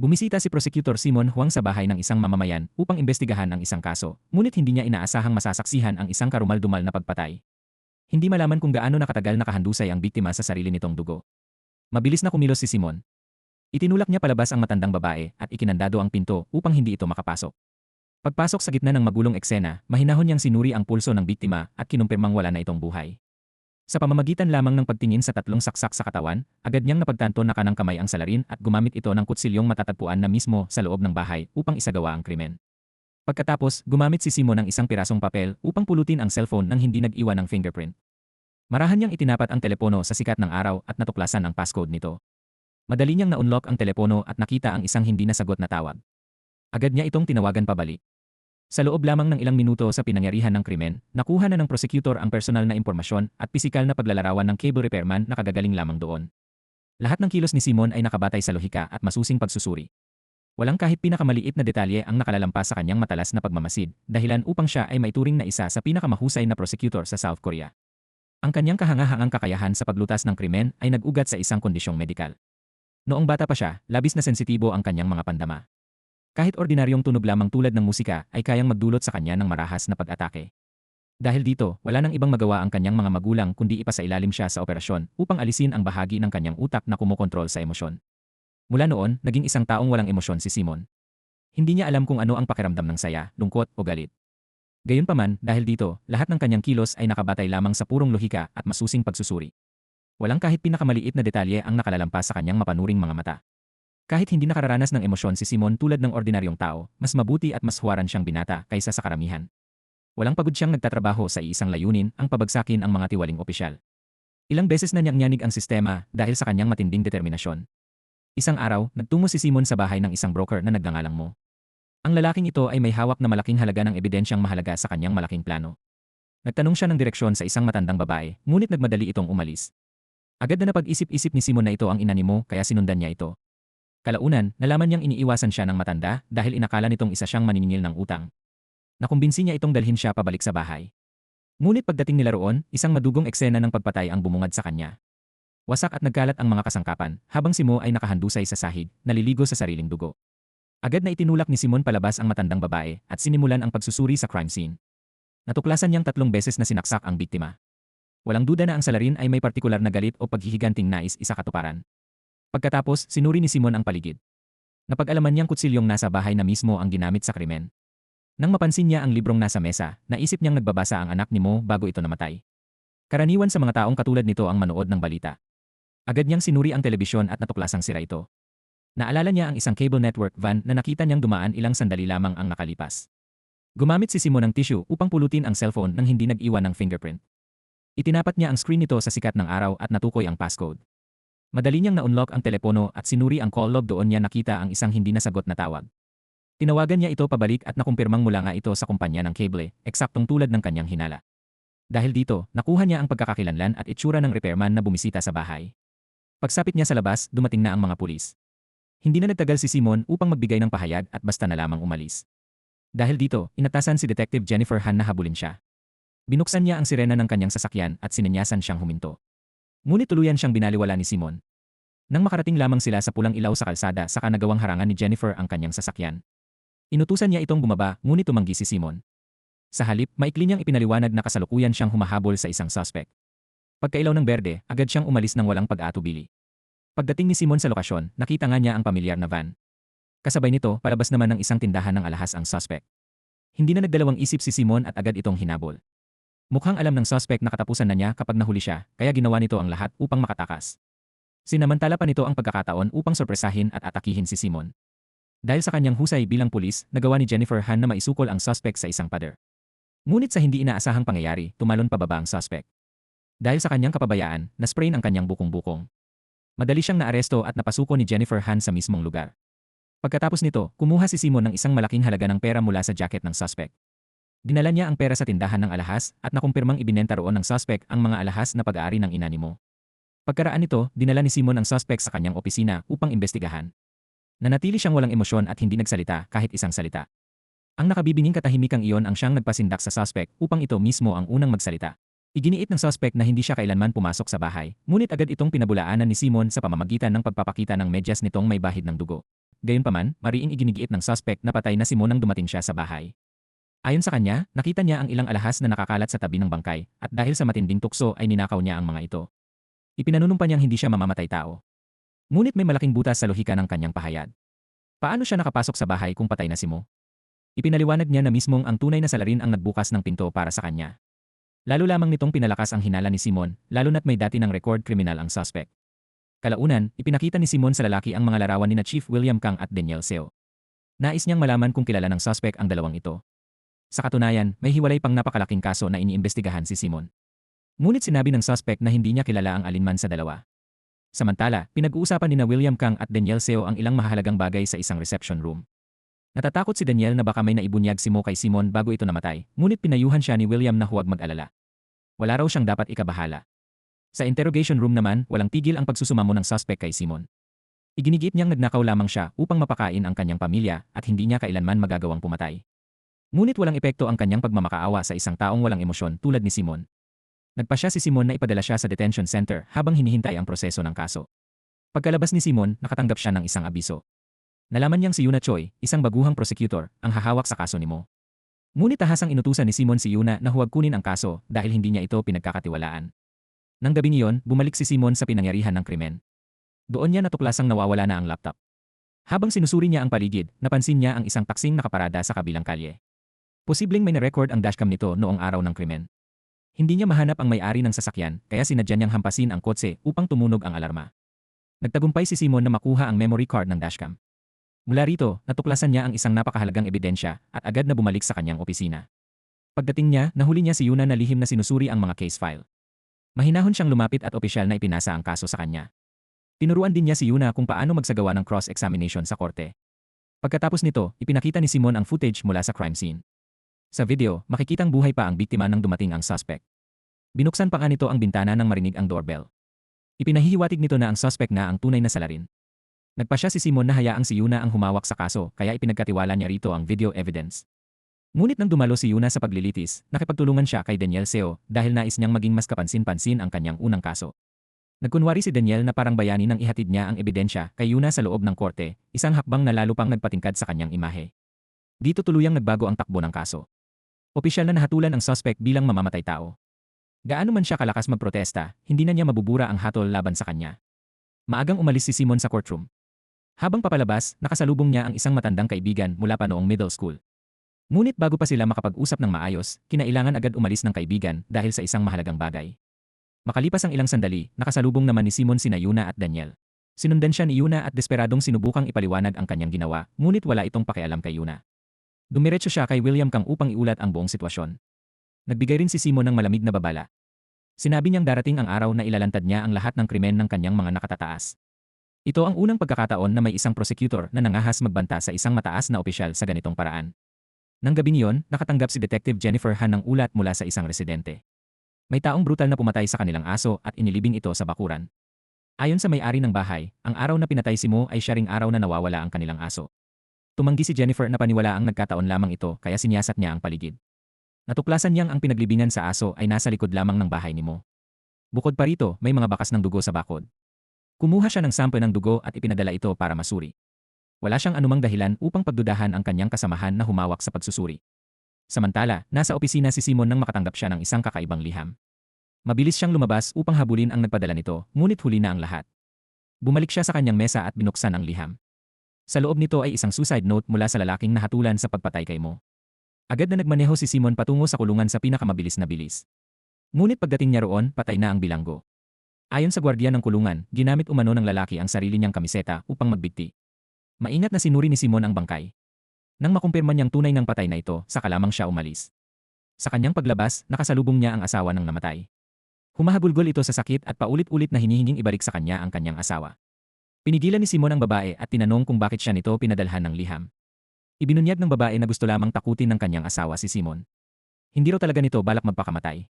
Bumisita si Prosecutor Simon Huang sa bahay ng isang mamamayan upang imbestigahan ang isang kaso, ngunit hindi niya inaasahang masasaksihan ang isang karumal-dumal na pagpatay. Hindi malaman kung gaano nakatagal nakahandusay ang biktima sa sarili nitong dugo. Mabilis na kumilos si Simon. Itinulak niya palabas ang matandang babae at ikinandado ang pinto upang hindi ito makapasok. Pagpasok sa gitna ng magulong eksena, mahinahon niyang sinuri ang pulso ng biktima at kinumpirmang wala na itong buhay. Sa pamamagitan lamang ng pagtingin sa tatlong saksak sa katawan, agad niyang napagtanto na kanang kamay ang salarin at gumamit ito ng kutsilyong matatagpuan na mismo sa loob ng bahay upang isagawa ang krimen. Pagkatapos, gumamit si Simon ng isang pirasong papel upang pulutin ang cellphone nang hindi nag-iwan ng fingerprint. Marahan niyang itinapat ang telepono sa sikat ng araw at natuklasan ang passcode nito. Madali niyang na-unlock ang telepono at nakita ang isang hindi nasagot na tawag. Agad niya itong tinawagan pabalik. Sa loob lamang ng ilang minuto sa pinangyarihan ng krimen, nakuha na ng prosecutor ang personal na impormasyon at pisikal na paglalarawan ng cable repairman na kagagaling lamang doon. Lahat ng kilos ni Simon ay nakabatay sa lohika at masusing pagsusuri. Walang kahit pinakamaliit na detalye ang nakalalampas sa kanyang matalas na pagmamasid, dahilan upang siya ay maituring na isa sa pinakamahusay na prosecutor sa South Korea. Ang kanyang kahangahangang kakayahan sa paglutas ng krimen ay nag-ugat sa isang kondisyong medikal. Noong bata pa siya, labis na sensitibo ang kanyang mga pandama. Kahit ordinaryong tunog lamang tulad ng musika ay kayang magdulot sa kanya ng marahas na pag-atake. Dahil dito, wala nang ibang magawa ang kanyang mga magulang kundi ipasailalim siya sa operasyon upang alisin ang bahagi ng kanyang utak na kumokontrol sa emosyon. Mula noon, naging isang taong walang emosyon si Simon. Hindi niya alam kung ano ang pakiramdam ng saya, lungkot o galit. Gayunpaman, dahil dito, lahat ng kanyang kilos ay nakabatay lamang sa purong lohika at masusing pagsusuri. Walang kahit pinakamaliit na detalye ang nakalalampas sa kanyang mapanuring mga mata. Kahit hindi nakararanas ng emosyon si Simon tulad ng ordinaryong tao, mas mabuti at mas huwaran siyang binata kaysa sa karamihan. Walang pagod siyang nagtatrabaho sa iisang layunin, ang pabagsakin ang mga tiwaling opisyal. Ilang beses na niyang nyanig ang sistema dahil sa kanyang matinding determinasyon. Isang araw, nagtungo si Simon sa bahay ng isang broker na nagngangalang Mo. Ang lalaking ito ay may hawak na malaking halaga ng ebidensyang mahalaga sa kanyang malaking plano. Nagtanong siya ng direksyon sa isang matandang babae, ngunit nagmadali itong umalis. Agad na napag-isip-isip ni Simon na ito ang ina ni Mo kaya sinundan niya ito. Kalaunan, nalaman niyang iniiwasan siya ng matanda dahil inakala nitong isa siyang maniningil ng utang. Nakumbinsi niya itong dalhin siya pabalik sa bahay. Ngunit pagdating nila roon, isang madugong eksena ng pagpatay ang bumungad sa kanya. Wasak at nagkalat ang mga kasangkapan, habang si Mo ay nakahandusay sa sahig, naliligo sa sariling dugo. Agad na itinulak ni Simon palabas ang matandang babae at sinimulan ang pagsusuri sa crime scene. Natuklasan niyang 3 beses na sinaksak ang biktima. Walang duda na ang salarin ay may partikular na galit o paghihiganting nais isakatuparan. Pagkatapos, sinuri ni Simon ang paligid. Napag-alaman niyang kutsilyong nasa bahay na mismo ang ginamit sa krimen. Nang mapansin niya ang librong nasa mesa, naisip niyang nagbabasa ang anak ni Mo bago ito namatay. Karaniwan sa mga taong katulad nito ang manood ng balita. Agad niyang sinuri ang telebisyon at natuklasang sira ito. Naalala niya ang isang cable network van na nakita niyang dumaan ilang sandali lamang ang nakalipas. Gumamit si Simon ng tissue upang pulutin ang cellphone nang hindi nag-iwan ng fingerprint. Itinapat niya ang screen nito sa sikat ng araw at natukoy ang passcode. Madali niyang na-unlock ang telepono at sinuri ang call log, doon niya nakita ang isang hindi nasagot na tawag. Tinawagan niya ito pabalik at nakumpirmang mula nga ito sa kumpanya ng cable, eksaktong tulad ng kanyang hinala. Dahil dito, nakuha niya ang pagkakakilanlan at itsura ng repairman na bumisita sa bahay. Pagsapit niya sa labas, dumating na ang mga pulis. Hindi na nagtagal si Simon upang magbigay ng pahayag at basta na lamang umalis. Dahil dito, inatasan si Detective Jennifer Han na habulin siya. Binuksan niya ang sirena ng kanyang sasakyan at sinenyasan siyang huminto. Ngunit tuluyan siyang binaliwala ni Simon. Nang makarating lamang sila sa pulang ilaw sa kalsada, saka nagawang harangan ni Jennifer ang kanyang sasakyan. Inutusan niya itong bumaba, ngunit tumanggi si Simon. Sa halip, maikli niyang ipinaliwanag na kasalukuyan siyang humahabol sa isang suspect. Pagkailaw ng berde, agad siyang umalis ng walang pag-aatubili. Pagdating ni Simon sa lokasyon, nakita nga niya ang pamilyar na van. Kasabay nito, palabas naman ng isang tindahan ng alahas ang suspect. Hindi na nagdalawang isip si Simon at agad itong hinabol. Mukhang alam ng suspect na katapusan na niya kapag nahuli siya, kaya ginawa nito ang lahat upang makatakas. Sinamantala pa nito ang pagkakataon upang sorpresahin at atakihin si Simon. Dahil sa kanyang husay bilang pulis, nagawa ni Jennifer Han na maisukol ang suspect sa isang pader. Ngunit sa hindi inaasahang pangyayari, tumalon pababa ang suspect. Dahil sa kanyang kapabayaan, nasprain ang kanyang bukong-bukong. Madali siyang naaresto at napasuko ni Jennifer Han sa mismong lugar. Pagkatapos nito, kumuha si Simon ng isang malaking halaga ng pera mula sa jacket ng suspect. Dinala niya ang pera sa tindahan ng alahas at nakumpirmang ibinenta roon ng suspect ang mga alahas na pag-aari ng ina ni Mo. Pagkaraan nito, dinala ni Simon ang suspect sa kanyang opisina upang imbestigahan. Nanatili siyang walang emosyon at hindi nagsalita kahit isang salita. Ang nakabibinging katahimikang iyon ang siyang nagpasindak sa suspect upang ito mismo ang unang magsalita. Iginiit ng suspect na hindi siya kailanman pumasok sa bahay, ngunit agad itong pinabulaanan ni Simon sa pamamagitan ng pagpapakita ng medyas nitong may bahid ng dugo. Gayunpaman, mariing iginigiit ng suspect na patay na si Mo nang dumating siya sa bahay. Ayon sa kanya, nakita niya ang ilang alahas na nakakalat sa tabi ng bangkay, at dahil sa matinding tukso ay ninakaw niya ang mga ito. Ipinanunumpa niyang hindi siya mamamatay tao. Ngunit may malaking butas sa lohika ng kanyang pahayag. Paano siya nakapasok sa bahay kung patay na si Mo? Ipinaliwanag niya na mismong ang tunay na salarin ang nagbukas ng pinto para sa kanya. Lalo lamang nitong pinalakas ang hinala ni Simon, lalo na't may dati ng record kriminal ang suspect. Kalaunan, ipinakita ni Simon sa lalaki ang mga larawan ni na Chief William Kang at Daniel Seo. Nais niyang malaman kung kilala ng suspect ang dalawang ito. Sa katunayan, may hiwalay pang napakalaking kaso na iniimbestigahan si Simon. Ngunit sinabi ng suspect na hindi niya kilala ang alinman sa dalawa. Samantala, pinag-uusapan ni na William Kang at Daniel Seo ang ilang mahalagang bagay sa isang reception room. Natatakot si Daniel na baka may naibunyag si Mo kay Simon bago ito namatay, ngunit pinayuhan siya ni William na huwag mag-alala. Wala raw siyang dapat ikabahala. Sa interrogation room naman, walang tigil ang pagsusumamo ng suspect kay Simon. Iginigiit niyang nagnakaw lamang siya upang mapakain ang kanyang pamilya at hindi niya kailanman magagawang pumatay. Ngunit walang epekto ang kanyang pagmamakaawa sa isang taong walang emosyon tulad ni Simon. Nagpasya si Simon na ipadala siya sa detention center habang hinihintay ang proseso ng kaso. Pagkalabas ni Simon, nakatanggap siya ng isang abiso. Nalaman niyang si Yuna Choi, isang baguhang prosecutor, ang hahawak sa kaso ni Mo. Ngunit tahasang inutusan ni Simon si Yuna na huwag kunin ang kaso dahil hindi niya ito pinagkakatiwalaan. Nang gabing iyon, bumalik si Simon sa pinangyarihan ng krimen. Doon niya natuklasang nawawala na ang laptop. Habang sinusuri niya ang paligid, napansin niya ang isang taksing nakaparada sa kabilang kalye. Posibleng may na-record ang dashcam nito noong araw ng krimen. Hindi niya mahanap ang may-ari ng sasakyan kaya sinadya niyang hampasin ang kotse upang tumunog ang alarma. Nagtagumpay si Simon na makuha ang memory card ng dashcam. Mula rito, natuklasan niya ang isang napakahalagang ebidensya at agad na bumalik sa kanyang opisina. Pagdating niya, nahuli niya si Yuna na lihim na sinusuri ang mga case file. Mahinahon siyang lumapit at opisyal na ipinasa ang kaso sa kanya. Tinuruan din niya si Yuna kung paano magsagawa ng cross-examination sa korte. Pagkatapos nito, ipinakita ni Simon ang footage mula sa crime scene. Sa video, makikitang buhay pa ang biktima nang dumating ang suspect. Binuksan pa nga nito ang bintana nang marinig ang doorbell. Ipinahihiwatig nito na ang suspect na ang tunay na salarin. Nagpasya si Simon na hayaang si Yuna ang humawak sa kaso kaya ipinagkatiwala niya rito ang video evidence. Ngunit nang dumalo si Yuna sa paglilitis, nakipagtulungan siya kay Daniel Seo dahil nais niyang maging mas kapansin-pansin ang kanyang unang kaso. Nagkunwari si Daniel na parang bayani nang ihatid niya ang ebidensya kay Yuna sa loob ng korte, isang hakbang na lalo pang nagpatingkad sa kanyang imahe. Dito tuluyang nagbago ang takbo ng kaso. Opisyal na nahatulan ang suspect bilang mamamatay tao. Gaano man siya kalakas magprotesta, hindi na niya mabubura ang hatol laban sa kanya. Maagang umalis si Simon sa courtroom. Habang papalabas, nakasalubong niya ang isang matandang kaibigan mula pa noong middle school. Ngunit bago pa sila makapag-usap ng maayos, kinailangan agad umalis ng kaibigan dahil sa isang mahalagang bagay. Makalipas ang ilang sandali, nakasalubong naman ni Simon sina Yuna at Daniel. Sinundan siya ni Yuna at desperadong sinubukang ipaliwanag ang kanyang ginawa, ngunit wala itong pakialam kay Yuna. Dumiretso siya kay William Kang upang iulat ang buong sitwasyon. Nagbigay rin si Simon ng malamig na babala. Sinabi niyang darating ang araw na ilalantad niya ang lahat ng krimen ng kanyang mga nakatataas. Ito ang unang pagkakataon na may isang prosecutor na nangahas magbanta sa isang mataas na opisyal sa ganitong paraan. Nang gabing iyon, nakatanggap si Detective Jennifer Han ng ulat mula sa isang residente. May taong brutal na pumatay sa kanilang aso at inilibing ito sa bakuran. Ayon sa may-ari ng bahay, ang araw na pinatay si Mo ay siya ring araw na nawawala ang kanilang aso. Tumanggi si Jennifer na paniwalaang nagkataon lamang ito kaya siniyasat niya ang paligid. Natuklasan niyang ang pinaglibingan sa aso ay nasa likod lamang ng bahay ni Mo. Bukod pa rito, may mga bakas ng dugo sa bakod. Kumuha siya ng sample ng dugo at ipinadala ito para masuri. Wala siyang anumang dahilan upang pagdudahan ang kanyang kasamahan na humawak sa pagsusuri. Samantala, nasa opisina si Simon nang makatanggap siya ng isang kakaibang liham. Mabilis siyang lumabas upang habulin ang nagpadala nito, ngunit huli na ang lahat. Bumalik siya sa kanyang mesa at binuksan ang liham. Sa loob nito ay isang suicide note mula sa lalaking nahatulan sa pagpatay kay Mo. Agad na nagmaneho si Simon patungo sa kulungan sa pinakamabilis na bilis. Ngunit pagdating niya roon, patay na ang bilanggo. Ayon sa gwardiya ng kulungan, ginamit umano ng lalaki ang sarili niyang kamiseta upang magbigti. Maingat na sinuri ni Simon ang bangkay. Nang makumpirma niyang tunay ng patay na ito, saka lamang siya umalis. Sa kanyang paglabas, nakasalubong niya ang asawa ng namatay. Humahagulgol ito sa sakit at paulit-ulit na hinihinging ibalik sa kanya ang kanyang asawa. Pinigilan ni Simon ang babae at tinanong kung bakit siya nito pinadalhan ng liham. Ibinunyag ng babae na gusto lamang takutin ng kanyang asawa si Simon. Hindi raw talaga nito balak magpakamatay.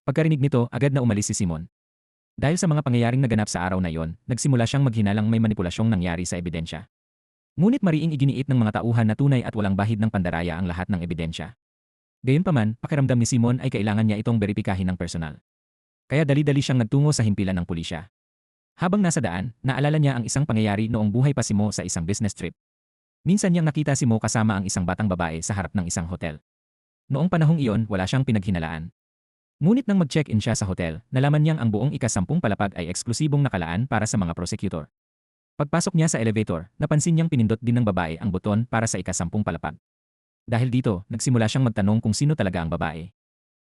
Pagkarinig nito, agad na umalis si Simon. Dahil sa mga pangyayaring naganap sa araw na iyon, nagsimula siyang maghinalang may manipulasyong nangyari sa ebidensya. Ngunit mariing iginiit ng mga tauhan na tunay at walang bahid ng pandaraya ang lahat ng ebidensya. Gayunpaman, pakiramdam ni Simon ay kailangan niya itong beripikahin ng personal. Kaya dali-dali siyang nagtungo sa himpilan ng pulisya. Habang nasa daan, naalala niya ang isang pangyayari noong buhay pa si Mo sa isang business trip. Minsan niyang nakita si Mo kasama ang isang batang babae sa harap ng isang hotel. Noong panahong iyon, wala siyang pinaghinalaan. Ngunit nang mag-check-in siya sa hotel, nalaman niyang ang buong ika-10 palapag ay eksklusibong nakalaan para sa mga prosecutor. Pagpasok niya sa elevator, napansin niyang pinindot din ng babae ang buton para sa ika-10 palapag. Dahil dito, nagsimula siyang magtanong kung sino talaga ang babae.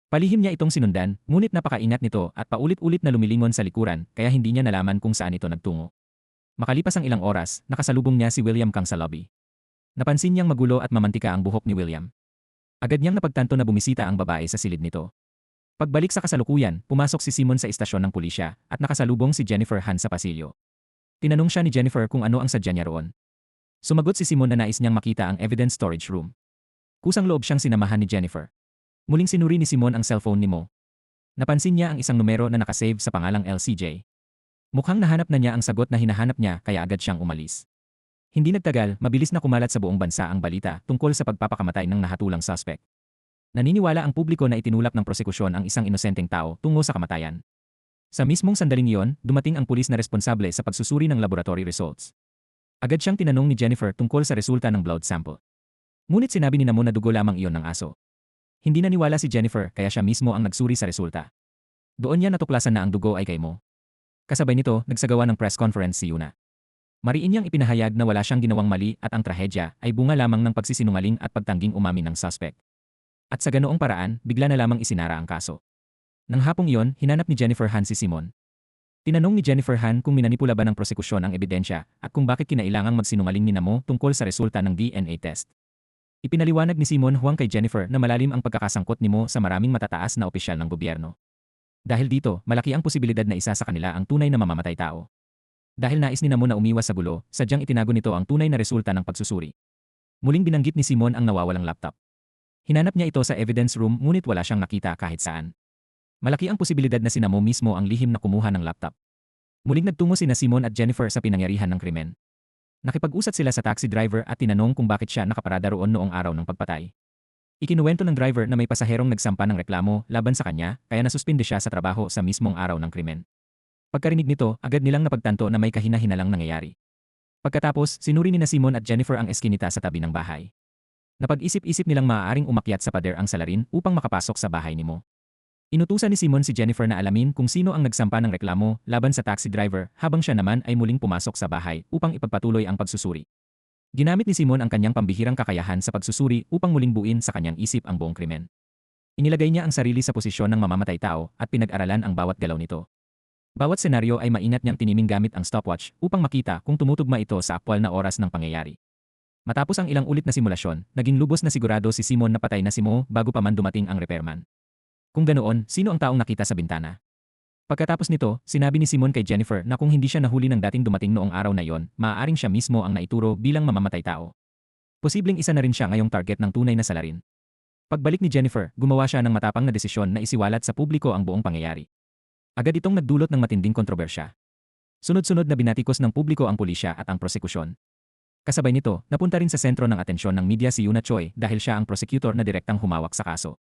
Palihim niya itong sinundan, ngunit napakaingat nito at paulit-ulit na lumilingon sa likuran kaya hindi niya nalaman kung saan ito nagtungo. Makalipas ang ilang oras, nakasalubong niya si William Kang sa lobby. Napansin niyang magulo at mamantika ang buhok ni William. Agad niyang napagtanto na bumisita ang babae sa silid nito. Pagbalik sa kasalukuyan, pumasok si Simon sa istasyon ng pulisya at nakasalubong si Jennifer Han sa pasilyo. Tinanong siya ni Jennifer kung ano ang sadya niya roon. Sumagot si Simon na nais niyang makita ang evidence storage room. Kusang loob siyang sinamahan ni Jennifer. Muling sinuri ni Simon ang cellphone ni Mo. Napansin niya ang isang numero na nakasave sa pangalang LCJ. Mukhang nahanap na niya ang sagot na hinahanap niya kaya agad siyang umalis. Hindi nagtagal, mabilis na kumalat sa buong bansa ang balita tungkol sa pagpapakamatay ng nahatulang suspect. Naniniwala ang publiko na itinulak ng prosekusyon ang isang inosenteng tao tungo sa kamatayan. Sa mismong sandaling iyon, dumating ang pulis na responsable sa pagsusuri ng laboratory results. Agad siyang tinanong ni Jennifer tungkol sa resulta ng blood sample. Ngunit sinabi ni Mo na dugo lamang iyon ng aso. Hindi naniwala si Jennifer kaya siya mismo ang nagsuri sa resulta. Doon niya natuklasan na ang dugo ay kay Mo. Kasabay nito, nagsagawa ng press conference si Yuna. Mariin niyang ipinahayag na wala siyang ginawang mali at ang trahedya ay bunga lamang ng pagsisinungaling at pagtangging umamin ng suspect. At sa ganoong paraan, bigla na lamang isinara ang kaso. Nang hapong iyon, hinanap ni Jennifer Han si Simon. Tinanong ni Jennifer Han kung minanipula ba ng prosekusyon ang ebidensya at kung bakit kinailangang magsinungaling ni Mo tungkol sa resulta ng DNA test. Ipinaliwanag ni Simon Huang kay Jennifer na malalim ang pagkakasangkot ni Mo sa maraming matataas na opisyal ng gobyerno. Dahil dito, malaki ang posibilidad na isa sa kanila ang tunay na mamamatay tao. Dahil nais ni Mo na umiwas sa gulo, sadyang itinago nito ang tunay na resulta ng pagsusuri. Muling binanggit ni Simon ang nawawalang laptop. Hinanap niya ito sa evidence room ngunit wala siyang nakita kahit saan. Malaki ang posibilidad na si Mo mismo ang lihim na kumuha ng laptop. Muling nagtungo sina Simon at Jennifer sa pinangyarihan ng krimen. Nakipag-usap sila sa taxi driver at tinanong kung bakit siya nakaparada roon noong araw ng pagpatay. Ikinuwento ng driver na may pasaherong nagsampa ng reklamo laban sa kanya kaya nasuspinde siya sa trabaho sa mismong araw ng krimen. Pagkarinig nito, agad nilang napagtanto na may kahina-hinalang nangyayari. Pagkatapos, sinuri ni Simon at Jennifer ang eskinita sa tabi ng bahay. Napag-isip-isip nilang maaaring umakyat sa pader ang salarin upang makapasok sa bahay ni Mo. Inutusan ni Simon si Jennifer na alamin kung sino ang nagsampa ng reklamo laban sa taxi driver habang siya naman ay muling pumasok sa bahay upang ipagpatuloy ang pagsusuri. Ginamit ni Simon ang kanyang pambihirang kakayahan sa pagsusuri upang muling buuin sa kanyang isip ang buong krimen. Inilagay niya ang sarili sa posisyon ng mamamatay tao at pinag-aralan ang bawat galaw nito. Bawat senaryo ay maingat niyang tiniming gamit ang stopwatch upang makita kung tumutugma ito sa aktwal na oras ng pangyayari. Matapos ang ilang ulit na simulasyon, naging lubos na sigurado si Simon na patay na si Mo bago pa man dumating ang repairman. Kung ganoon, sino ang taong nakita sa bintana? Pagkatapos nito, sinabi ni Simon kay Jennifer na kung hindi siya nahuli ng dating dumating noong araw na yon, maaaring siya mismo ang naituro bilang mamamatay tao. Posibleng isa na rin siya ngayong target ng tunay na salarin. Pagbalik ni Jennifer, gumawa siya ng matapang na desisyon na isiwalat sa publiko ang buong pangyayari. Agad itong nagdulot ng matinding kontrobersya. Sunod-sunod na binatikos ng publiko ang pulisya at ang prosekusyon. Kasabay nito, napunta rin sa sentro ng atensyon ng media si Yuna Choi dahil siya ang prosecutor na direktang humawak sa kaso.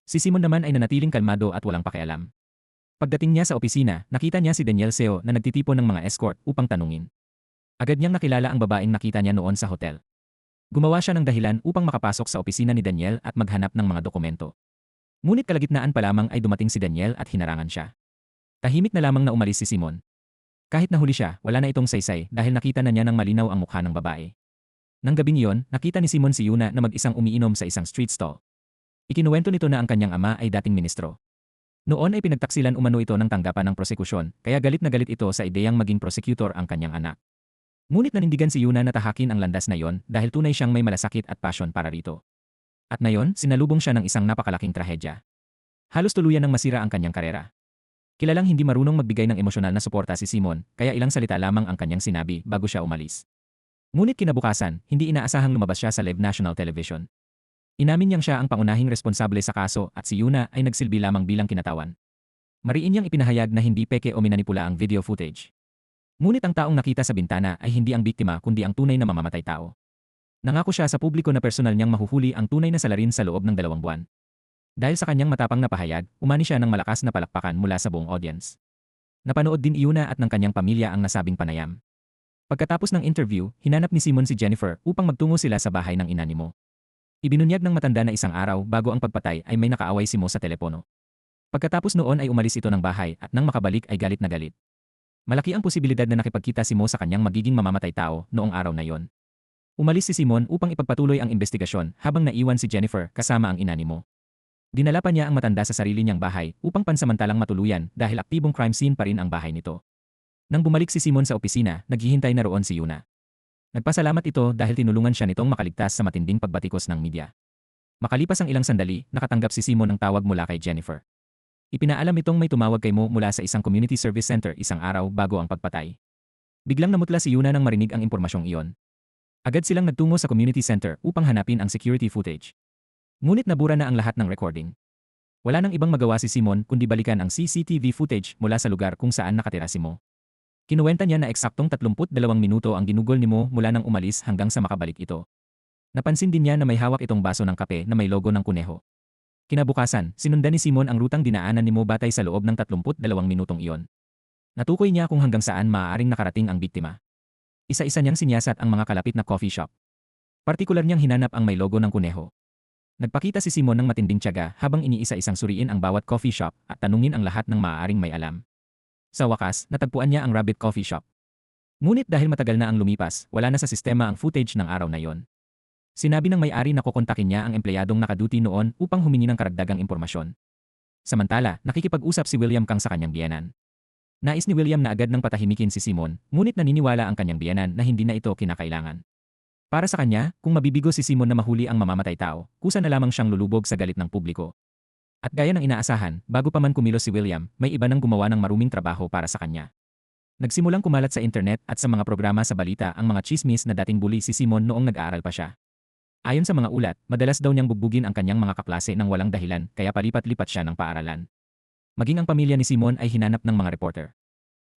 Si Simon naman ay nanatiling kalmado at walang pakialam. Pagdating niya sa opisina, nakita niya si Daniel Seo na nagtitipon ng mga escort upang tanungin. Agad niyang nakilala ang babaeng nakita niya noon sa hotel. Gumawa siya ng dahilan upang makapasok sa opisina ni Daniel at maghanap ng mga dokumento. Ngunit kalagitnaan pa lamang ay dumating si Daniel at hinarangan siya. Tahimik na lamang na umalis si Simon. Kahit nahuli siya, wala na itong saysay dahil nakita na niya ng malinaw ang mukha ng babae. Nang gabing iyon, nakita ni Simon si Yuna na mag-isang umiinom sa isang street stall. Ikinuwento nito na ang kanyang ama ay dating ministro. Noon ay pinagtaksilan umano ito ng tanggapan ng prosekusyon, kaya galit na galit ito sa ideyang maging prosecutor ang kanyang anak. Ngunit nanindigan si Yuna na tahakin ang landas na yon dahil tunay siyang may malasakit at passion para rito. At ngayon, sinalubong siya ng isang napakalaking trahedya. Halos tuluyan ng masira ang kanyang karera. Kilalang hindi marunong magbigay ng emosyonal na suporta si Simon, kaya ilang salita lamang ang kanyang sinabi bago siya umalis. Ngunit kinabukasan, hindi inaasahang lumabas siya sa live national television. Inamin niyang siya ang pangunahing responsable sa kaso at si Yuna ay nagsilbi lamang bilang kinatawan. Mariin niyang ipinahayag na hindi peke o minanipula ang video footage. Ngunit ang taong nakita sa bintana ay hindi ang biktima kundi ang tunay na mamamatay tao. Nangako siya sa publiko na personal niyang mahuhuli ang tunay na salarin sa loob ng 2 buwan. Dahil sa kanyang matapang na pahayag, umani siya ng malakas na palakpakan mula sa buong audience. Napanood din ni Yuna at ng kanyang pamilya ang nasabing panayam. Pagkatapos ng interview, hinanap ni Simon si Jennifer upang magtungo sila sa bahay ng ina ni Mo. Ibinunyag ng matanda na isang araw bago ang pagpatay ay may nakaaway si Mo sa telepono. Pagkatapos noon ay umalis ito ng bahay at nang makabalik ay galit na galit. Malaki ang posibilidad na nakipagkita si Mo sa kanyang magiging mamamatay tao noong araw na yon. Umalis si Simon upang ipagpatuloy ang investigasyon habang naiwan si Jennifer kasama ang ina ni Mo. Dinala pa niya ang matanda sa sarili niyang bahay upang pansamantalang matuluyan dahil aktibong crime scene pa rin ang bahay nito. Nang bumalik si Simon sa opisina, naghihintay na roon si Yuna. Nagpasalamat ito dahil tinulungan siya nitong makaligtas sa matinding pagbatikos ng media. Makalipas ang ilang sandali, nakatanggap si Simon ng tawag mula kay Jennifer. Ipinaalam itong may tumawag kay Mo mula sa isang community service center isang araw bago ang pagpatay. Biglang namutla si Yuna nang marinig ang impormasyong iyon. Agad silang nagtungo sa community center upang hanapin ang security footage. Ngunit nabura na ang lahat ng recording. Wala nang ibang magawa si Simon kundi balikan ang CCTV footage mula sa lugar kung saan nakatira si Mo. Kinuwenta niya na eksaktong 32 minuto ang ginugol ni Mo mula nang umalis hanggang sa makabalik ito. Napansin din niya na may hawak itong baso ng kape na may logo ng kuneho. Kinabukasan, sinundan ni Simon ang rutang dinaanan ni Mo batay sa loob ng 32 minutong iyon. Natukoy niya kung hanggang saan maaaring nakarating ang biktima. Isa-isa niyang sinyasat ang mga kalapit na coffee shop. Partikular niyang hinanap ang may logo ng kuneho. Nagpakita si Simon ng matinding tiyaga habang iniisa-isang suriin ang bawat coffee shop at tanungin ang lahat ng maaaring may alam. Sa wakas, natagpuan niya ang Rabbit Coffee Shop. Ngunit dahil matagal na ang lumipas, wala na sa sistema ang footage ng araw na yon. Sinabi ng may-ari na kukontakin niya ang empleyadong nakaduty noon upang humingi ng karagdagang impormasyon. Samantala, nakikipag-usap si William Kang sa kanyang biyenan. Nais ni William na agad nang patahimikin si Simon, ngunit naniniwala ang kanyang biyenan na hindi na ito kinakailangan. Para sa kanya, kung mabibigo si Simon na mahuli ang mamamatay tao, kusa na lamang siyang lulubog sa galit ng publiko. At gaya ng inaasahan, bago pa man kumilos si William, may iba nang gumawa ng maruming trabaho para sa kanya. Nagsimulang kumalat sa internet at sa mga programa sa balita ang mga chismis na dating bully si Simon noong nag-aaral pa siya. Ayon sa mga ulat, madalas daw niyang bugbugin ang kanyang mga kaklase ng walang dahilan kaya palipat-lipat siya ng paaralan. Maging ang pamilya ni Simon ay hinanap ng mga reporter.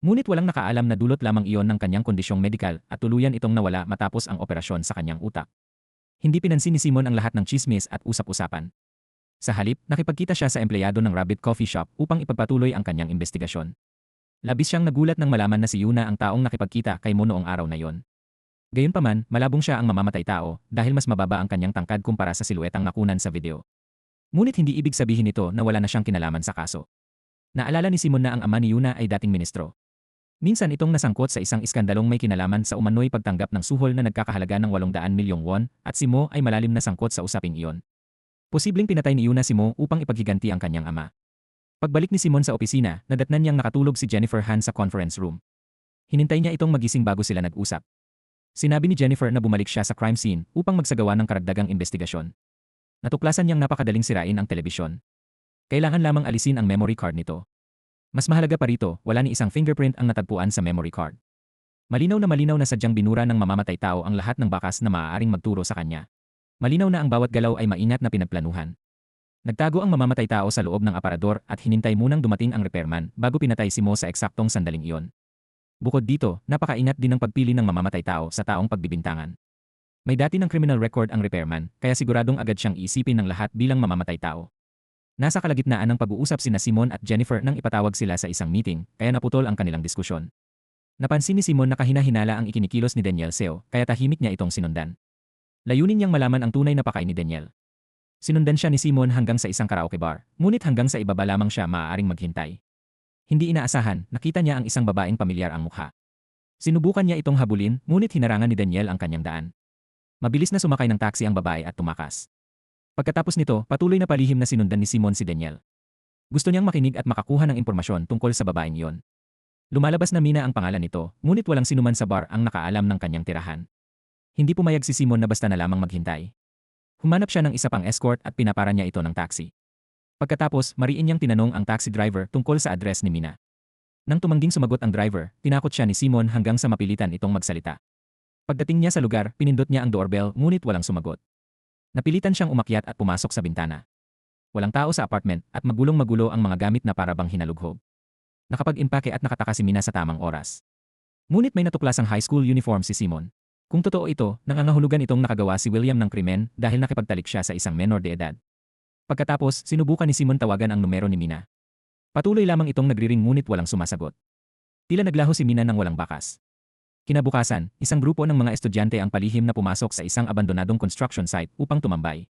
Ngunit walang nakaalam na dulot lamang iyon ng kanyang kondisyong medikal at tuluyan itong nawala matapos ang operasyon sa kanyang utak. Hindi pinansin ni Simon ang lahat ng chismis at usap-usapan. Sa halip, nakipagkita siya sa empleyado ng Rabbit Coffee Shop upang ipagpatuloy ang kanyang investigasyon. Labis siyang nagulat nang malaman na si Yuna ang taong nakipagkita kay Mo noong araw na yon. Gayunpaman, malabong siya ang mamamatay tao dahil mas mababa ang kanyang tangkad kumpara sa siluetang nakunan sa video. Ngunit hindi ibig sabihin nito na wala na siyang kinalaman sa kaso. Naalala ni Simon na ang ama ni Yuna ay dating ministro. Minsan itong nasangkot sa isang iskandalong may kinalaman sa umano'y pagtanggap ng suhol na nagkakahalaga ng 800 milyong won at si Mo ay malalim na sangkot sa usaping iyon. Posibleng pinatay ni Yuna si Mo upang ipaghiganti ang kanyang ama. Pagbalik ni Simon sa opisina, nadatnan niyang nakatulog si Jennifer Han sa conference room. Hinintay niya itong magising bago sila nag-usap. Sinabi ni Jennifer na bumalik siya sa crime scene upang magsagawa ng karagdagang investigasyon. Natuklasan niyang napakadaling sirain ang telebisyon. Kailangan lamang alisin ang memory card nito. Mas mahalaga pa rito, wala ni isang fingerprint ang natagpuan sa memory card. Malinaw na sadyang binura ng mamamatay tao ang lahat ng bakas na maaaring magturo sa kanya. Malinaw na ang bawat galaw ay maingat na pinagplanuhan. Nagtago ang mamamatay tao sa loob ng aparador at hinintay munang dumating ang repairman bago pinatay si Mo sa eksaktong sandaling iyon. Bukod dito, napakaingat din ang pagpili ng mamamatay tao sa taong pagbibintangan. May dati ng criminal record ang repairman, kaya siguradong agad siyang iisipin ng lahat bilang mamamatay tao. Nasa kalagitnaan ng pag-uusap sina Simon at Jennifer nang ipatawag sila sa isang meeting, kaya naputol ang kanilang diskusyon. Napansin ni Simon na kahina-hinala ang ikinikilos ni Daniel Seo, kaya tahimik niya itong sinundan. Layunin niyang malaman ang tunay na pakain ni Daniel. Sinundan siya ni Simon hanggang sa isang karaoke bar, ngunit hanggang sa ibaba lamang siya maaaring maghintay. Hindi inaasahan, nakita niya ang isang babaeng pamilyar ang mukha. Sinubukan niya itong habulin, ngunit hinarangan ni Daniel ang kanyang daan. Mabilis na sumakay ng taxi ang babae at tumakas. Pagkatapos nito, patuloy na palihim na sinundan ni Simon si Daniel. Gusto niyang makinig at makakuha ng impormasyon tungkol sa babaeng iyon. Lumalabas na Mina ang pangalan nito, ngunit walang sinuman sa bar ang nakaalam ng kanyang tirahan. Hindi pumayag si Simon na basta na lamang maghintay. Humanap siya ng isa pang escort at pinapara niya ito ng taxi. Pagkatapos, mariin niyang tinanong ang taxi driver tungkol sa address ni Mina. Nang tumangging sumagot ang driver, tinakot siya ni Simon hanggang sa mapilitan itong magsalita. Pagdating niya sa lugar, pinindot niya ang doorbell ngunit walang sumagot. Napilitan siyang umakyat at pumasok sa bintana. Walang tao sa apartment at magulong-magulo ang mga gamit na parabang hinalughob. Nakapag-impake at nakataka si Mina sa tamang oras. Ngunit may natuklasang high school uniform si Simon. Kung totoo ito, nangangahulugan itong nakagawa si William ng krimen dahil nakipagtalik siya sa isang menor de edad. Pagkatapos, sinubukan ni Simon tawagan ang numero ni Mina. Patuloy lamang itong nagriring ngunit walang sumasagot. Tila naglaho si Mina ng walang bakas. Kinabukasan, isang grupo ng mga estudyante ang palihim na pumasok sa isang abandonadong construction site upang tumambay.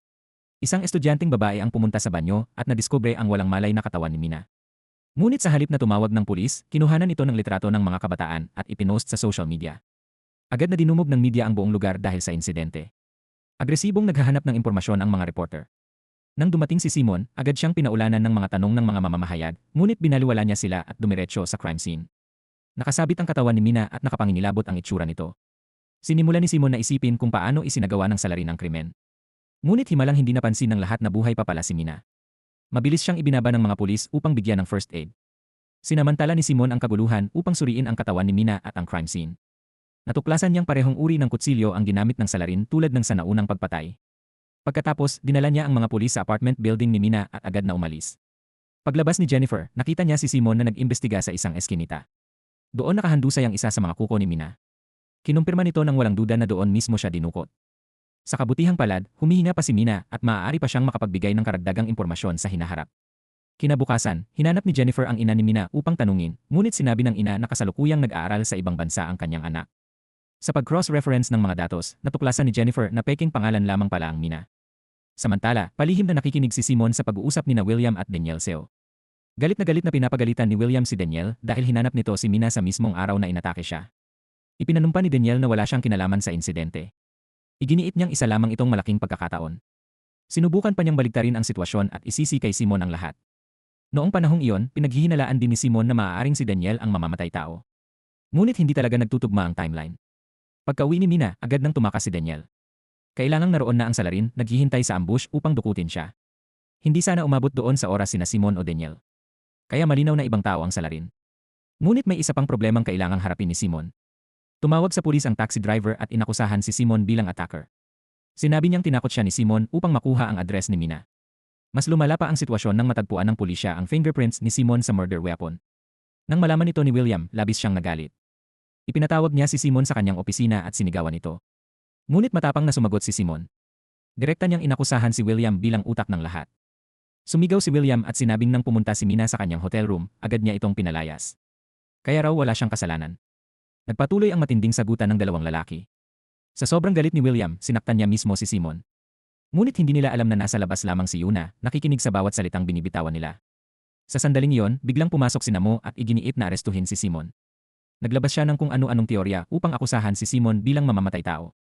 Isang estudyanteng babae ang pumunta sa banyo at nadiskubre ang walang malay na katawan ni Mina. Ngunit sa halip na tumawag ng pulis, kinuhanan ito ng litrato ng mga kabataan at ipinost sa social media. Agad na dinumog ng media ang buong lugar dahil sa insidente. Agresibong naghahanap ng impormasyon ang mga reporter. Nang dumating si Simon, agad siyang pinaulanan ng mga tanong ng mga mamamahayag, ngunit binaliwala niya sila at dumiretso sa crime scene. Nakasabit ang katawan ni Mina at nakapanginilabot ang itsura nito. Sinimula ni Simon na isipin kung paano isinagawa ng salarin ang krimen. Ngunit himalang hindi napansin ng lahat na buhay pa pala si Mina. Mabilis siyang ibinaba ng mga pulis upang bigyan ng first aid. Sinamantala ni Simon ang kaguluhan upang suriin ang katawan ni Mina at ang crime scene. Natuklasan niyang parehong uri ng kutsilyo ang ginamit ng salarin tulad ng sa naunang pagpatay. Pagkatapos, dinala niya ang mga pulis sa apartment building ni Mina at agad na umalis. Paglabas ni Jennifer, nakita niya si Simon na nag-imbestiga sa isang eskinita. Doon nakahandusay ang isa sa mga kuko ni Mina. Kinumpirma nito nang walang duda na doon mismo siya dinukot. Sa kabutihang palad, humihinga pa si Mina at maaari pa siyang makapagbigay ng karagdagang impormasyon sa hinaharap. Kinabukasan, hinanap ni Jennifer ang ina ni Mina upang tanungin, ngunit sinabi ng ina na kasalukuyang nag-aaral sa ibang bansa ang kanyang anak. Sa pag-cross-reference ng mga datos, natuklasan ni Jennifer na peking pangalan lamang pala ang Mina. Samantala, palihim na nakikinig si Simon sa pag-uusap ni William at Danielle Seo. Galit na pinapagalitan ni William si Danielle dahil hinanap nito si Mina sa mismong araw na inatake siya. Ipinanumpa ni Danielle na wala siyang kinalaman sa insidente. Iginiit niyang isa lamang itong malaking pagkakataon. Sinubukan pa niyang baligtarin ang sitwasyon at isisi kay Simon ang lahat. Noong panahong iyon, pinaghihinalaan din ni Simon na maaaring si Danielle ang mamamatay tao. Ngunit hindi talaga nagtutugma ang timeline. Pagka-uwi ni Mina, agad nang tumakas si Danielle. Kailangang naroon na ang salarin, naghihintay sa ambush upang dukutin siya. Hindi sana umabot doon sa oras sina Simon o Danielle. Kaya malinaw na ibang tao ang salarin. Ngunit may isa pang problemang kailangang harapin ni Simon. Tumawag sa pulis ang taxi driver at inakusahan si Simon bilang attacker. Sinabi niyang tinakot siya ni Simon upang makuha ang address ni Mina. Mas lumala pa ang sitwasyon nang matagpuan ng pulisya ang fingerprints ni Simon sa murder weapon. Nang malaman ito ni William, labis siyang nagalit. Ipinatawag niya si Simon sa kanyang opisina at sinigawan ito. Ngunit matapang na sumagot si Simon. Direkta niyang inakusahan si William bilang utak ng lahat. Sumigaw si William at sinabing nang pumunta si Mina sa kanyang hotel room, agad niya itong pinalayas. Kaya raw wala siyang kasalanan. Nagpatuloy ang matinding sagutan ng dalawang lalaki. Sa sobrang galit ni William, sinaktan niya mismo si Simon. Ngunit hindi nila alam na nasa labas lamang si Yuna, nakikinig sa bawat salitang binibitawan nila. Sa sandaling iyon, biglang pumasok si Namo at iginiit na arestuhin si Simon. Naglabas siya ng kung ano-anong teorya upang akusahan si Simon bilang mamamatay tao.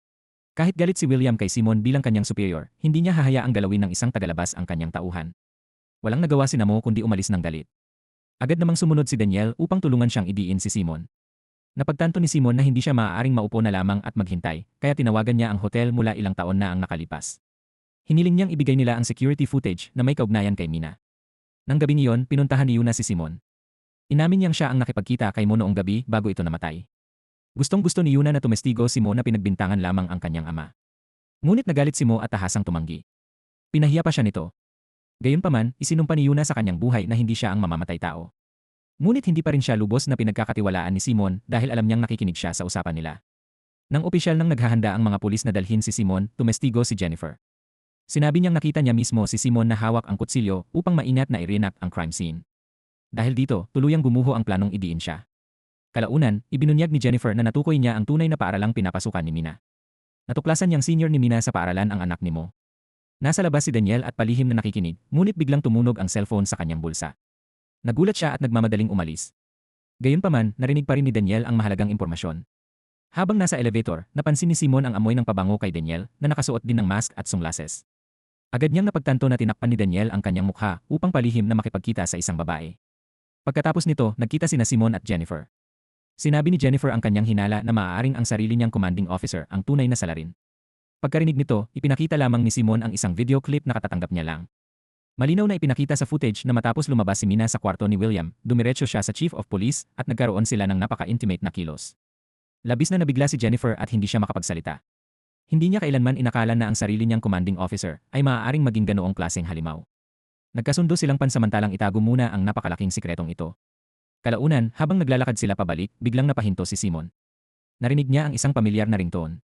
Kahit galit si William kay Simon bilang kanyang superior, hindi niya hahayaang galawin ng isang tagalabas ang kanyang tauhan. Walang nagawa si Namo kundi umalis ng galit. Agad namang sumunod si Danielle upang tulungan siyang idiin si Simon. Napagtanto ni Simon na hindi siya maaaring maupo na lamang at maghintay, kaya tinawagan niya ang hotel mula ilang taon na ang nakalipas. Hiniling niyang ibigay nila ang security footage na may kaugnayan kay Mina. Nang gabing iyon, pinuntahan ni Yuna si Simon. Inamin niyang siya ang nakipagkita kay Mo noong gabi bago ito namatay. Gustong-gusto ni Yuna na tumestigo si Mo na pinagbintangan lamang ang kanyang ama. Ngunit nagalit si Mo at tahasang tumanggi. Pinahiya pa siya nito. Gayunpaman, isinumpa ni Yuna sa kanyang buhay na hindi siya ang mamamatay tao. Ngunit hindi pa rin siya lubos na pinagkakatiwalaan ni Simon dahil alam niyang nakikinig siya sa usapan nila. Nang opisyal nang naghahanda ang mga pulis na dalhin si Simon, tumestigo si Jennifer. Sinabi niyang nakita niya mismo si Simon na hawak ang kutsilyo upang maingat na i-reenact ang crime scene. Dahil dito, tuluyang gumuho ang planong idiin siya. Kalaunan, ibinunyag ni Jennifer na natukoy niya ang tunay na paaralang pinapasukan ni Mina. Natuklasan niyang senior ni Mina sa paaralan ang anak ni Mo. Nasa labas si Danielle at palihim na nakikinig, ngunit biglang tumunog ang cellphone sa kanyang bulsa. Nagulat siya at nagmamadaling umalis. Gayunpaman, narinig pa rin ni Danielle ang mahalagang impormasyon. Habang nasa elevator, napansin ni Simon ang amoy ng pabango kay Danielle na nakasuot din ng mask at sunglasses. Agad niyang napagtanto na tinakpan ni Danielle ang kanyang mukha upang palihim na makipagkita sa isang babae. Pagkatapos nito, nagkita sina Simon at Jennifer. Sinabi ni Jennifer ang kanyang hinala na maaaring ang sarili niyang commanding officer ang tunay na salarin. Pagkarinig nito, ipinakita lamang ni Simon ang isang video clip na katatanggap niya lang. Malinaw na ipinakita sa footage na matapos lumabas si Mina sa kwarto ni William, dumiretso siya sa chief of police at nagkaroon sila ng napaka-intimate na kilos. Labis na nabigla si Jennifer at hindi siya makapagsalita. Hindi niya kailanman inakala na ang sarili niyang commanding officer ay maaaring maging ganoong klaseng halimaw. Nagkasundo silang pansamantalang itago muna ang napakalaking sikretong ito. Kalaunan, habang naglalakad sila pabalik, biglang napahinto si Simon. Narinig niya ang isang pamilyar na ringtone.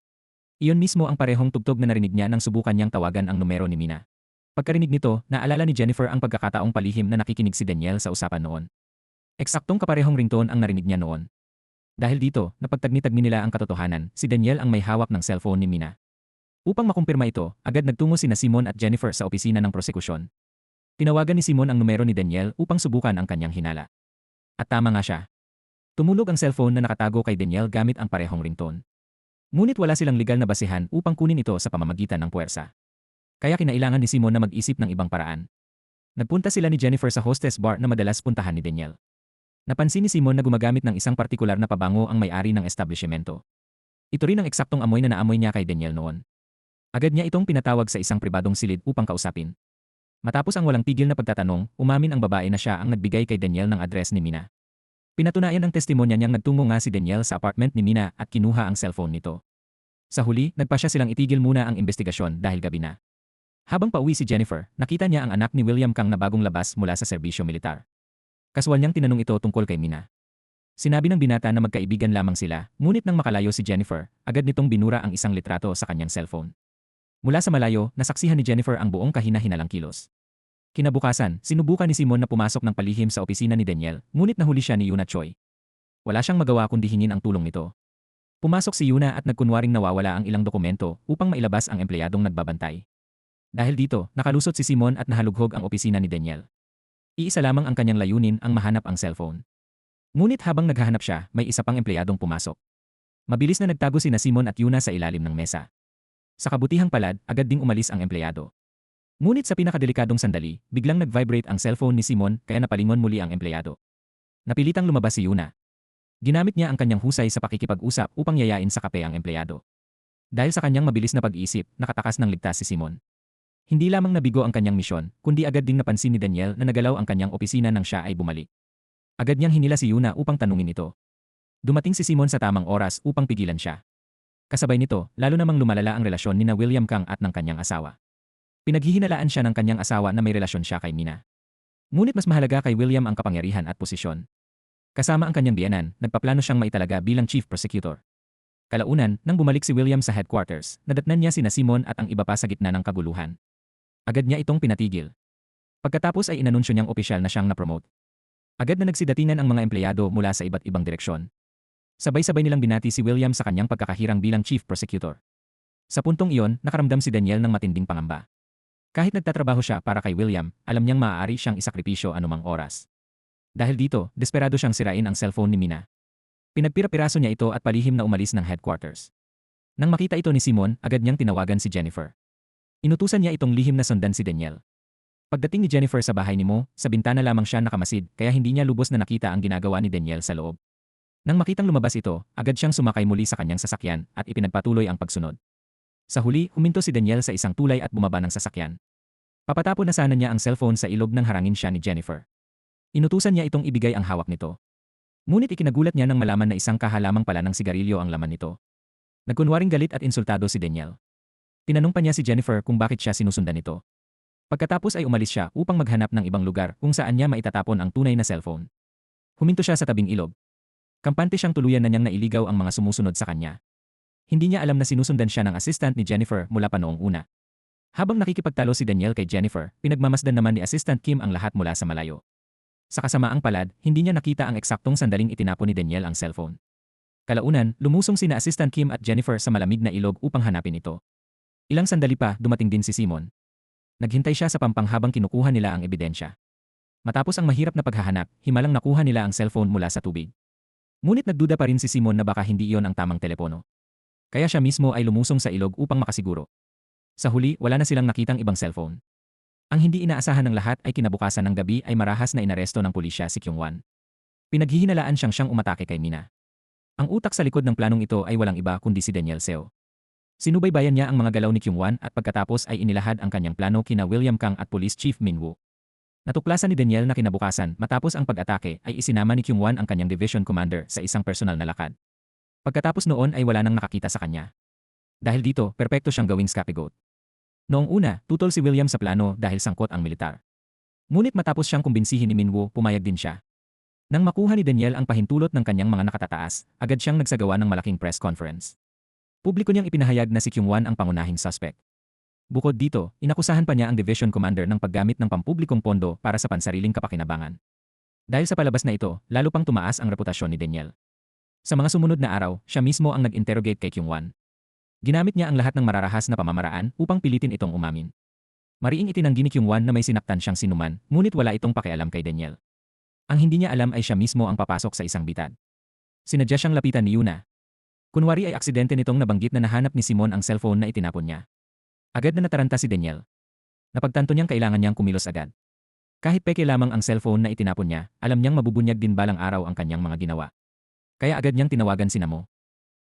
Iyon mismo ang parehong tugtog na narinig niya nang subukan niyang tawagan ang numero ni Mina. Pagkarinig nito, naalala ni Jennifer ang pagkakataong palihim na nakikinig si Danielle sa usapan noon. Eksaktong kaparehong ringtone ang narinig niya noon. Dahil dito, napagtagni-tagni nila ang katotohanan, si Daniel ang may hawak ng cellphone ni Mina. Upang makumpirma ito, agad nagtungo sina Simon at Jennifer sa opisina ng prosekusyon. Tinawagan ni Simon ang numero ni Daniel upang subukan ang kanyang hinala. At tama nga siya. Tumulog ang cellphone na nakatago kay Daniel gamit ang parehong ringtone. Ngunit wala silang legal na basehan upang kunin ito sa pamamagitan ng puwersa. Kaya kinailangan ni Simon na mag-isip ng ibang paraan. Nagpunta sila ni Jennifer sa hostess bar na madalas puntahan ni Daniel. Napansin ni Simon na gumagamit ng isang partikular na pabango ang may-ari ng establishmento. Ito rin ang eksaktong amoy na naamoy niya kay Daniel noon. Agad niya itong pinatawag sa isang pribadong silid upang kausapin. Matapos ang walang tigil na pagtatanong, umamin ang babae na siya ang nagbigay kay Daniel ng address ni Mina. Pinatunayan ng testimonya niyang nagtungo nga si Daniel sa apartment ni Mina at kinuha ang cellphone nito. Sa huli, nagpasya silang itigil muna ang investigasyon dahil gabi na. Habang pauwi si Jennifer, nakita niya ang anak ni William Kang na bagong labas mula sa serbisyo militar. Kaswal niyang tinanong ito tungkol kay Mina. Sinabi ng binata na magkaibigan lamang sila, ngunit nang makalayo si Jennifer, agad nitong binura ang isang litrato sa kanyang cellphone. Mula sa malayo, nasaksihan ni Jennifer ang buong kahina-hinalang kilos. Kinabukasan, sinubukan ni Simon na pumasok ng palihim sa opisina ni Daniel, ngunit nahuli siya ni Yuna Choi. Wala siyang magawa kundi hingin ang tulong nito. Pumasok si Yuna at nagkunwaring nawawala ang ilang dokumento upang mailabas ang empleyadong nagbabantay. Dahil dito, nakalusot si Simon at nahalughog ang opisina ni Daniel. Iisa lamang ang kanyang layunin ang mahanap ang cellphone. Ngunit habang naghahanap siya, may isa pang empleyadong pumasok. Mabilis na nagtago sina Simon at Yuna sa ilalim ng mesa. Sa kabutihang palad, agad ding umalis ang empleyado. Ngunit sa pinakadelikadong sandali, biglang nag-vibrate ang cellphone ni Simon kaya napalingon muli ang empleyado. Napilitang lumabas si Yuna. Ginamit niya ang kanyang husay sa pakikipag-usap upang yayain sa kape ang empleyado. Dahil sa kanyang mabilis na pag-iisip, nakatakas ng ligtas si Simon. Hindi lamang nabigo ang kanyang misyon, kundi agad ding napansin ni Daniel na nagalaw ang kanyang opisina nang siya ay bumalik. Agad niyang hinila si Yuna upang tanungin ito. Dumating si Simon sa tamang oras upang pigilan siya. Kasabay nito, lalo namang lumalala ang relasyon ni na William Kang at ng kanyang asawa. Pinaghihinalaan siya ng kanyang asawa na may relasyon siya kay Mina. Ngunit mas mahalaga kay William ang kapangyarihan at posisyon. Kasama ang kanyang biyenan, nagpaplano siyang maitalaga bilang chief prosecutor. Kalaunan, nang bumalik si William sa headquarters, nadatnan niya sina Simon at ang iba pa sa gitna ng kaguluhan. Agad niya itong pinatigil. Pagkatapos ay inanunsyo niyang opisyal na siyang na-promote. Agad na nagsidatingan ang mga empleyado mula sa iba't ibang direksyon. Sabay-sabay nilang binati si William sa kanyang pagkakahirang bilang chief prosecutor. Sa puntong iyon, nakaramdam si Daniel ng matinding pangamba. Kahit nagtatrabaho siya para kay William, alam niyang maaari siyang isakripisyo anumang oras. Dahil dito, desperado siyang sirain ang cellphone ni Mina. Pinagpira-piraso niya ito at palihim na umalis ng headquarters. Nang makita ito ni Simon, agad niyang tinawagan si Jennifer. Inutusan niya itong lihim na sundan si Daniel. Pagdating ni Jennifer sa bahay ni Mo, sa bintana lamang siya nakamasid kaya hindi niya lubos na nakita ang ginagawa ni Daniel sa loob. Nang makitang lumabas ito, agad siyang sumakay muli sa kanyang sasakyan at ipinagpatuloy ang pagsunod. Sa huli, huminto si Daniel sa isang tulay at bumaba ng sasakyan. Papatapon na sana niya ang cellphone sa ilog nang harangin siya ni Jennifer. Inutusan niya itong ibigay ang hawak nito. Ngunit ikinagulat niya nang malaman na isang kahalamang pala ng sigarilyo ang laman nito. Nagkunwaring galit at insultado si Daniel. Tinanong pa niya si Jennifer kung bakit siya sinusundan nito. Pagkatapos ay umalis siya upang maghanap ng ibang lugar kung saan niya maitatapon ang tunay na cellphone. Huminto siya sa tabing ilog. Kampante siyang tuluyan na niyang nailigaw ang mga sumusunod sa kanya. Hindi niya alam na sinusundan siya ng assistant ni Jennifer mula pa noong una. Habang nakikipagtalo si Daniel kay Jennifer, pinagmamasdan naman ni Assistant Kim ang lahat mula sa malayo. Sa kasamaang palad, hindi niya nakita ang eksaktong sandaling itinapon ni Daniel ang cellphone. Kalaunan, lumusong sina Assistant Kim at Jennifer sa malamig na ilog upang hanapin ito. Ilang sandali pa, dumating din si Simon. Naghintay siya sa pampang habang kinukuha nila ang ebidensya. Matapos ang mahirap na paghahanap, himalang nakuha nila ang cellphone mula sa tubig. Ngunit nagduda pa rin si Simon na baka hindi iyon ang tamang telepono. Kaya siya mismo ay lumusong sa ilog upang makasiguro. Sa huli, wala na silang nakitang ibang cellphone. Ang hindi inaasahan ng lahat ay kinabukasan ng gabi ay marahas na inaresto ng pulisya si Kyung-wan. Pinaghihinalaan siyang umatake kay Mina. Ang utak sa likod ng planong ito ay walang iba kundi si Daniel Seo. Sinubaybayan niya ang mga galaw ni Kyung-wan at pagkatapos ay inilahad ang kanyang plano kina William Kang at Police Chief Min Woo. Natuklasan ni Daniel na kinabukasan matapos ang pag-atake ay isinama ni Kyung-wan ang kanyang division commander sa isang personal na lakad. Pagkatapos noon ay wala nang nakakita sa kanya. Dahil dito, perpekto siyang gawing scapegoat. Noong una, tutol si William sa plano dahil sangkot ang militar. Ngunit matapos siyang kumbinsihin ni Min Woo, pumayag din siya. Nang makuha ni Daniel ang pahintulot ng kanyang mga nakatataas, agad siyang nagsagawa ng malaking press conference. Publiko niyang ipinahayag na si Kyung-wan ang pangunahing suspect. Bukod dito, inakusahan pa niya ang division commander ng paggamit ng pampublikong pondo para sa pansariling kapakinabangan. Dahil sa palabas na ito, lalo pang tumaas ang reputasyon ni Daniel. Sa mga sumunod na araw, siya mismo ang nag-interrogate kay Kyungwan. Ginamit niya ang lahat ng mararahas na pamamaraan upang pilitin itong umamin. Mariing itinanggi ni Kyungwan na may sinaktan siyang sinuman, ngunit wala itong pakialam kay Daniel. Ang hindi niya alam ay siya mismo ang papasok sa isang bitad. Sinadya siyang lapitan ni Yuna. Kunwari ay aksidente nitong nabanggit na nahanap ni Simon ang cellphone na itinapon niya. Agad na nataranta si Daniel. Napagtanto niyang kailangan niyang kumilos agad. Kahit peke lamang ang cellphone na itinapon niya, alam niyang mabubunyag din balang araw ang kanyang mga ginawa. Kaya agad niyang tinawagan si Namo.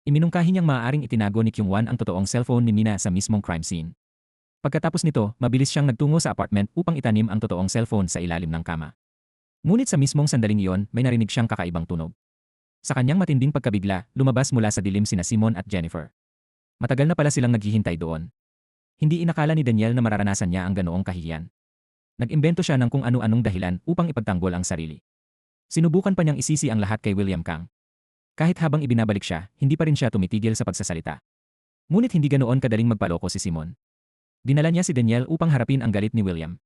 Iminungkahi niyang maaaring itinago ni Kyungwan ang totoong cellphone ni Mina sa mismong crime scene. Pagkatapos nito, mabilis siyang nagtungo sa apartment upang itanim ang totoong cellphone sa ilalim ng kama. Ngunit sa mismong sandaling iyon, may narinig siyang kakaibang tunog. Sa kanyang matinding pagkabigla, lumabas mula sa dilim sina Simon at Jennifer. Matagal na pala silang naghihintay doon. Hindi inakala ni Daniel na mararanasan niya ang ganoong kahihiyan. Nag-imbento siya ng kung ano-anong dahilan upang ipagtanggol ang sarili. Sinubukan pa niyang isisi ang lahat kay William Kang. Kahit habang ibinabalik siya, hindi pa rin siya tumitigil sa pagsasalita. Ngunit hindi ganoon kadaling magpaloko si Simon. Dinala niya si Daniel upang harapin ang galit ni William.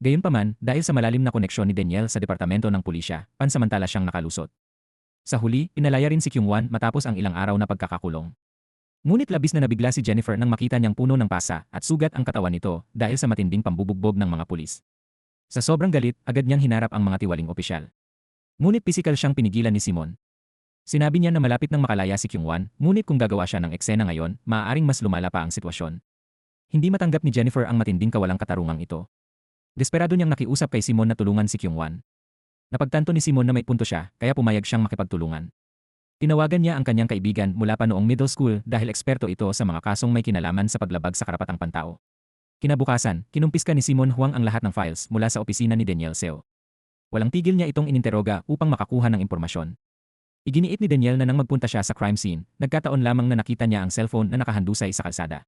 Gayunpaman, dahil sa malalim na koneksyon ni Daniel sa departamento ng pulisya, pansamantala siyang nakalusot. Sa huli, pinalaya rin si Kyungwan matapos ang ilang araw na pagkakakulong. Ngunit labis na nabigla si Jennifer nang makita niyang puno ng pasa at sugat ang katawan nito dahil sa matinding pambubugbog ng mga pulis. Sa sobrang galit, agad niyang hinarap ang mga tiwaling opisyal. Ngunit pisikal siyang pinigilan ni Simon. Sinabi niya na malapit nang makalaya si Kyungwan, ngunit kung gagawa siya ng eksena ngayon, maaaring mas lumala pa ang sitwasyon. Hindi matanggap ni Jennifer ang matinding kawalang katarungang ito. Desperado niyang nakiusap kay Simon na tulungan si Kyungwan. Napagtanto ni Simon na may punto siya, kaya pumayag siyang makipagtulungan. Tinawagan niya ang kanyang kaibigan mula pa noong middle school dahil eksperto ito sa mga kasong may kinalaman sa paglabag sa karapatang pantao. Kinabukasan, kinumpiska ni Simon Huang ang lahat ng files mula sa opisina ni Daniel Seo. Walang tigil niya itong ininteroga upang makakuha ng impormasyon. Iginiit ni Daniel na nang magpunta siya sa crime scene, nagkataon lamang na nakita niya ang cellphone na nakahandusay sa kalsada.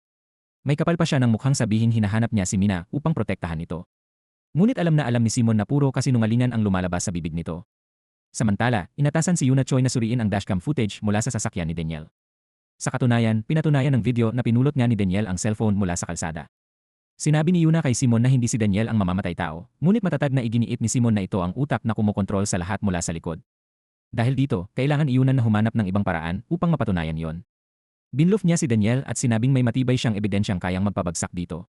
May kapal pa siya ng mukhang sabihin hinahanap niya si Mina upang protektahan ito. Ngunit alam na alam ni Simon na puro kasinungalingan ang lumalabas sa bibig nito. Samantala, inatasan si Yuna Choi na suriin ang dashcam footage mula sa sasakyan ni Daniel. Sa katunayan, pinatunayan ng video na pinulot nga ni Daniel ang cellphone mula sa kalsada. Sinabi ni Yuna kay Simon na hindi si Daniel ang mamamatay tao, ngunit matatag na iginiit ni Simon na ito ang utak na kumokontrol sa lahat mula sa likod. Dahil dito, kailangan iunan na humanap ng ibang paraan upang mapatunayan yon. Binloof niya si Daniel at sinabing may matibay siyang ebidensyang kayang magpabagsak dito.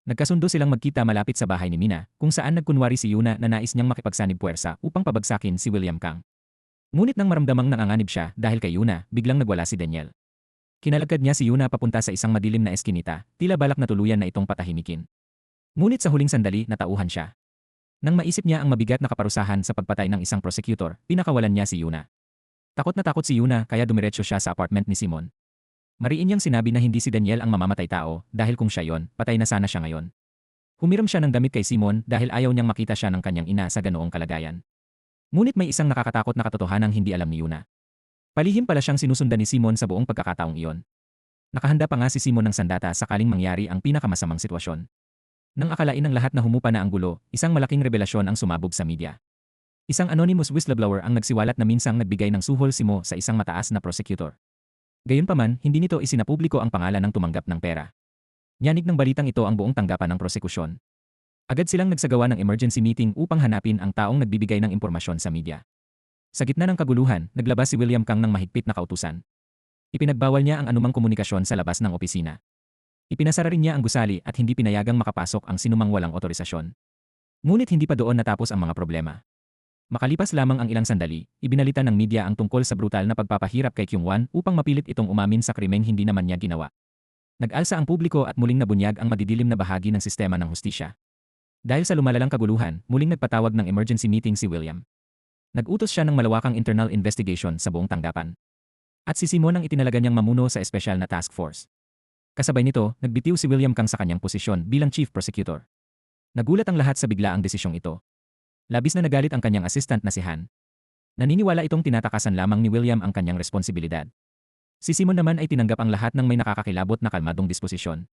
Nagkasundo silang magkita malapit sa bahay ni Mina, kung saan nagkunwari si Yuna na nais niyang makipagsanib puwersa upang pabagsakin si William Kang. Ngunit nang maramdamang nanganganib siya dahil kay Yuna, biglang nagwala si Daniel. Kinalagad niya si Yuna papunta sa isang madilim na eskinita, tila balak na tuluyan na itong patahimikin. Ngunit sa huling sandali, natauhan siya. Nang maisip niya ang mabigat na kaparusahan sa pagpatay ng isang prosecutor, pinakawalan niya si Yuna. Takot na takot si Yuna kaya dumiretso siya sa apartment ni Simon. Mariin niyang sinabi na hindi si Daniel ang mamamatay tao dahil kung siya yon, patay na sana siya ngayon. Humiram siya ng damit kay Simon dahil ayaw niyang makita siya ng kanyang ina sa ganoong kalagayan. Ngunit may isang nakakatakot na katotohanang hindi alam ni Yuna. Palihim pala siyang sinusundan ni Simon sa buong pagkakataong iyon. Nakahanda pa nga si Simon ng sandata sakaling mangyari ang pinakamasamang sitwasyon. Nang akalain ng lahat na humupa na ang gulo, isang malaking revelasyon ang sumabog sa media. Isang anonymous whistleblower ang nagsiwalat na minsang nagbigay ng suhol si Mo sa isang mataas na prosecutor. Gayunpaman, hindi nito isinapubliko ang pangalan ng tumanggap ng pera. Nyanig ng balitang ito ang buong tanggapan ng prosekusyon. Agad silang nagsagawa ng emergency meeting upang hanapin ang taong nagbibigay ng impormasyon sa media. Sa gitna ng kaguluhan, naglabas si William Kang ng mahigpit na kautusan. Ipinagbawal niya ang anumang komunikasyon sa labas ng opisina. Ipinasara rin niya ang gusali at hindi pinayagang makapasok ang sinumang walang otorisasyon. Ngunit hindi pa doon natapos ang mga problema. Makalipas lamang ang ilang sandali, ibinalita ng media ang tungkol sa brutal na pagpapahirap kay Kyungwan upang mapilit itong umamin sa krimeng hindi naman niya ginawa. Nag-alsa ang publiko at muling nabunyag ang madidilim na bahagi ng sistema ng hustisya. Dahil sa lumalalang kaguluhan, muling nagpatawag ng emergency meeting si William. Nag-utos siya ng malawakang internal investigation sa buong tanggapan. At si Simon ang itinalaga niyang mamuno sa espesyal na task force. Kasabay nito, nagbitiw si William Kang sa kanyang posisyon bilang chief prosecutor. Nagulat ang lahat sa biglaang desisyong ito. Labis na nagalit ang kanyang assistant na si Han. Naniniwala itong tinatakasan lamang ni William ang kanyang responsibilidad. Si Simon naman ay tinanggap ang lahat ng may nakakakilabot na kalmadong disposisyon.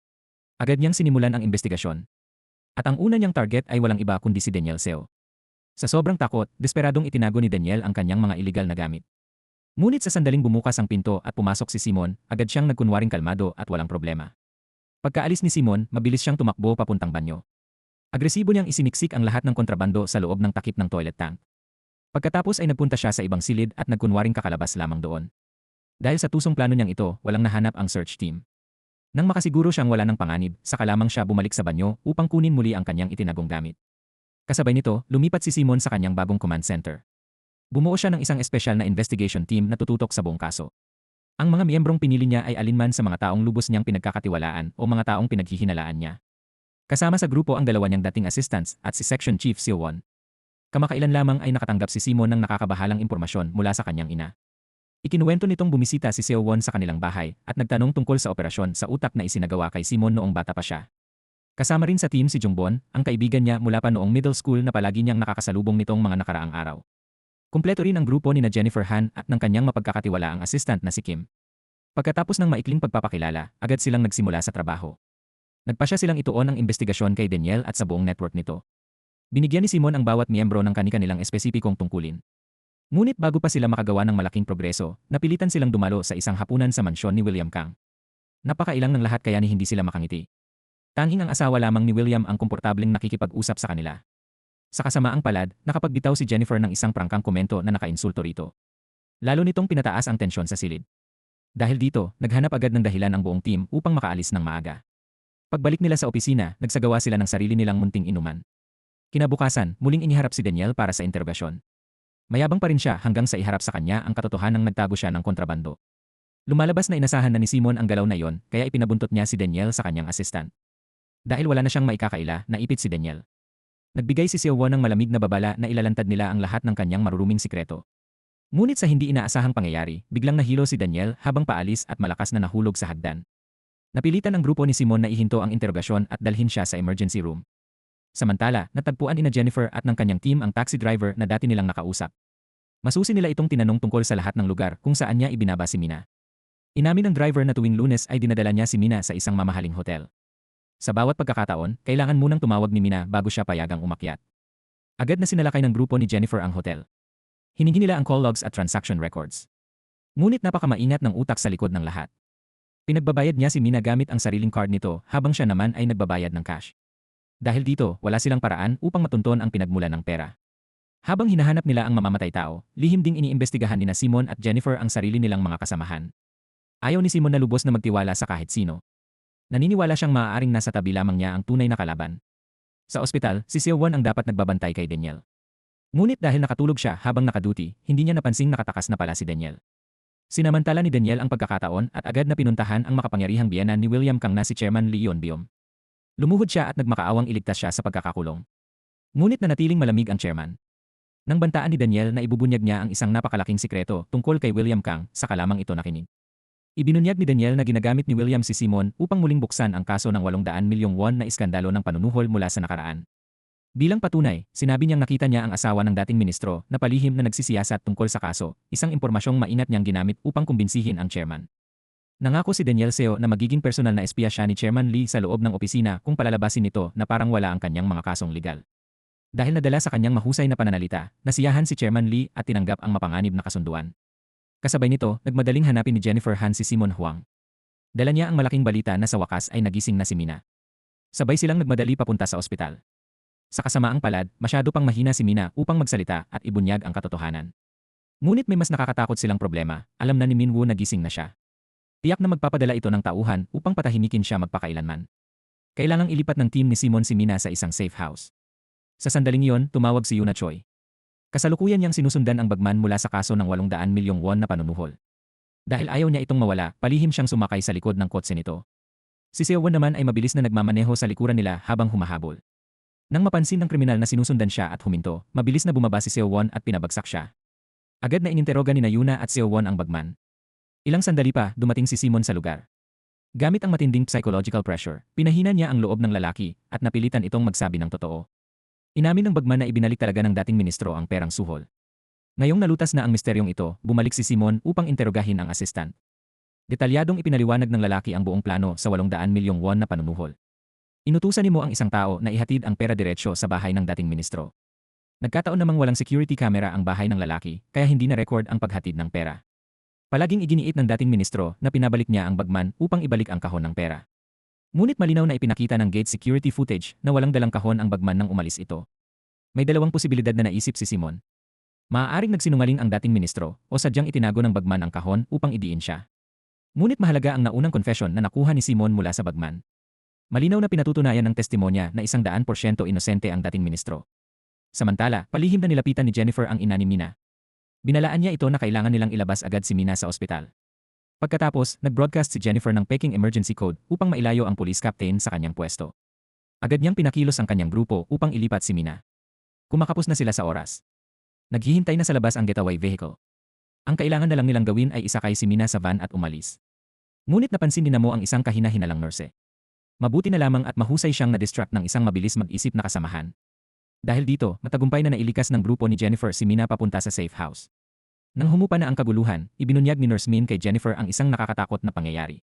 Agad niyang sinimulan ang investigasyon. At ang una niyang target ay walang iba kundi si Daniel Seo. Sa sobrang takot, desperadong itinago ni Daniel ang kanyang mga iligal na gamit. Ngunit sa sandaling bumukas ang pinto at pumasok si Simon, agad siyang nagkunwaring kalmado at walang problema. Pagkaalis ni Simon, mabilis siyang tumakbo papuntang banyo. Agresibo niyang isiniksik ang lahat ng kontrabando sa loob ng takip ng toilet tank. Pagkatapos ay nagpunta siya sa ibang silid at nagkunwaring kakalabas lamang doon. Dahil sa tusong plano niyang ito, walang nahanap ang search team. Nang makasiguro siyang wala ng panganib, saka lamang siya bumalik sa banyo upang kunin muli ang kanyang itinagong gamit. Kasabay nito, lumipat si Simon sa kanyang bagong command center. Bumuo siya ng isang espesyal na investigation team na tututok sa buong kaso. Ang mga miyembrong pinili niya ay alinman sa mga taong lubos niyang pinagkakatiwalaan o mga taong pinaghihinalaan niya. Kasama sa grupo ang dalawa niyang dating assistants at si Section Chief Seo-won. Kamakailan lamang ay nakatanggap si Simon ng nakakabahalang impormasyon mula sa kanyang ina. Ikinuwento nitong bumisita si Seo-won sa kanilang bahay at nagtanong tungkol sa operasyon sa utak na isinagawa kay Simon noong bata pa siya. Kasama rin sa team si Jungbon, ang kaibigan niya mula pa noong middle school na palagi niyang nakakasalubong nitong mga nakaraang araw. Kumpleto rin ang grupo ni na Jennifer Han at ng kanyang mapagkakatiwalaang assistant na si Kim. Pagkatapos ng maikling pagpapakilala, agad silang nagsimula sa trabaho. Nagpasya silang ituon ang investigasyon kay Daniel at sa buong network nito. Binigyan ni Simon ang bawat miyembro ng kani-kanilang espesipikong tungkulin. Ngunit bago pa sila makagawa ng malaking progreso, napilitan silang dumalo sa isang hapunan sa mansyon ni William Kang. Napakailang ng lahat kaya ni hindi sila makangiti. Tanging ang asawa lamang ni William ang komportableng nakikipag-usap sa kanila. Sa kasamaang palad, nakapagbitaw si Jennifer ng isang prangkang komento na nakainsulto rito. Lalo nitong pinataas ang tensyon sa silid. Dahil dito, naghanap agad ng dahilan ang buong team upang makaalis ng maaga. Pagbalik nila sa opisina, nagsagawa sila ng sarili nilang munting inuman. Kinabukasan, muling iniharap si Daniel para sa interogasyon. Mayabang pa rin siya hanggang sa iharap sa kanya ang katotohanang nagtago siya ng kontrabando. Lumalabas na inasahan na ni Simon ang galaw na yon, kaya ipinabuntot niya si Daniel sa kanyang assistant. Dahil wala na siyang maikakaila, naipit si Daniel. Nagbigay si Seo-won ng malamig na babala na ilalantad nila ang lahat ng kanyang maruruming sikreto. Ngunit sa hindi inaasahang pangyayari, biglang nahilo si Daniel habang paalis at malakas na nahulog sa hagdan. Napilitan ang grupo ni Simon na ihinto ang interogasyon at dalhin siya sa emergency room. Samantala, natagpuan ni Jennifer at ng kanyang team ang taxi driver na dati nilang nakausap. Masusi nila itong tinanong tungkol sa lahat ng lugar kung saan niya ibinaba si Mina. Inamin ng driver na tuwing Lunes ay dinadala niya si Mina sa isang mamahaling hotel. Sa bawat pagkakataon, kailangan munang tumawag ni Mina bago siya payagang umakyat. Agad na sinalakay ng grupo ni Jennifer ang hotel. Hiningi nila ang call logs at transaction records. Ngunit napakamaingat ng utak sa likod ng lahat. Pinagbabayad niya si Mina gamit ang sariling card nito habang siya naman ay nagbabayad ng cash. Dahil dito, wala silang paraan upang matunton ang pinagmulan ng pera. Habang hinahanap nila ang mamamatay tao, lihim ding iniimbestigahan ni na Simon at Jennifer ang sarili nilang mga kasamahan. Ayaw ni Simon na lubos na magtiwala sa kahit sino. Naniniwala siyang maaaring nasa tabi lamang niya ang tunay na kalaban. Sa ospital, si Seo-won ang dapat nagbabantay kay Daniel. Ngunit dahil nakatulog siya habang nakaduty, hindi niya napansing nakatakas na pala si Daniel. Sinamantala ni Daniel ang pagkakataon at agad na pinuntahan ang makapangyarihang biyenan ni William Kang na si Chairman Lee Yeon-byum. Lumuhod siya at nagmakaawang iligtas siya sa pagkakakulong. Ngunit nanatiling malamig ang chairman. Nang bantaan ni Daniel na ibubunyag niya ang isang napakalaking sikreto tungkol kay William Kang, saka lamang ito nakinig. Ibinunyag ni Daniel na ginagamit ni William si Simon upang muling buksan ang kaso ng 800 milyong won na iskandalo ng panunuhol mula sa nakaraan. Bilang patunay, sinabi niyang nakita niya ang asawa ng dating ministro na palihim na nagsisiyasat tungkol sa kaso, isang impormasyong mainat niyang ginamit upang kumbinsihin ang chairman. Nangako si Daniel Seo na magiging personal na espiya siya ni Chairman Lee sa loob ng opisina kung palalabasin nito na parang wala ang kanyang mga kasong legal. Dahil nadala sa kanyang mahusay na pananalita, nasiyahan si Chairman Lee at tinanggap ang mapanganib na kasunduan. Kasabay nito, nagmadaling hanapin ni Jennifer Han si Simon Huang. Dala niya ang malaking balita na sa wakas ay nagising na si Mina. Sabay silang nagmadali papunta sa ospital. Sa kasamaang palad, masyado pang mahina si Mina upang magsalita at ibunyag ang katotohanan. Ngunit may mas nakakatakot silang problema, alam na ni Minwoo na gising na siya. Tiyak na magpapadala ito ng tauhan upang patahimikin siya magpakailanman. Kailangang ilipat ng team ni Simon si Mina sa isang safe house. Sa sandaling iyon, tumawag si Yoona Choi. Kasalukuyan niyang sinusundan ang bagman mula sa kaso ng 800 milyong won na panunuhol. Dahil ayaw niya itong mawala, palihim siyang sumakay sa likod ng kotse nito. Si Seo-won naman ay mabilis na nagmamaneho sa likuran nila habang humahabol. Nang mapansin ng kriminal na sinusundan siya at huminto, mabilis na bumaba si Seo-won at pinabagsak siya. Agad na ininteroga ni Yoona at Seo-won ang bagman. Ilang sandali pa, dumating si Simon sa lugar. Gamit ang matinding psychological pressure, pinahina niya ang loob ng lalaki at napilitan itong magsabi ng totoo. Inamin ng bagman na ibinalik talaga ng dating ministro ang perang suhol. Ngayong nalutas na ang misteryong ito, bumalik si Simon upang interogahin ang assistant. Detalyadong ipinaliwanag ng lalaki ang buong plano sa 800 milyong won na panunuhol. Inutusan nimo ang isang tao na ihatid ang pera diretsyo sa bahay ng dating ministro. Nagkataon namang walang security camera ang bahay ng lalaki, kaya hindi na record ang paghatid ng pera. Palaging iginiit ng dating ministro na pinabalik niya ang bagman upang ibalik ang kahon ng pera. Ngunit malinaw na ipinakita ng gate security footage na walang dalang kahon ang bagman nang umalis ito. May dalawang posibilidad na naisip si Simon. Maaaring nagsinungaling ang dating ministro o sadyang itinago ng bagman ang kahon upang idiin siya. Ngunit mahalaga ang naunang confession na nakuha ni Simon mula sa bagman. Malinaw na pinatutunayan ng testimonya na 100% inosente ang dating ministro. Samantala, palihim na nilapitan ni Jennifer ang ina ni Mina. Binalaan niya ito na kailangan nilang ilabas agad si Mina sa ospital. Pagkatapos, nag-broadcast si Jennifer ng peking emergency code upang mailayo ang police captain sa kanyang pwesto. Agad niyang pinakilos ang kanyang grupo upang ilipat si Mina. Kumakapos na sila sa oras. Naghihintay na sa labas ang getaway vehicle. Ang kailangan na lang nilang gawin ay isakay si Mina sa van at umalis. Ngunit napansin din mo ang isang kahina-hinalang nurse. Mabuti na lamang at mahusay siyang na-distract ng isang mabilis mag-isip na kasamahan. Dahil dito, matagumpay na nailikas ng grupo ni Jennifer si Mina papunta sa safe house. Nang humupa na ang kaguluhan, ibinunyag ni Nurse Min kay Jennifer ang isang nakakatakot na pangyayari.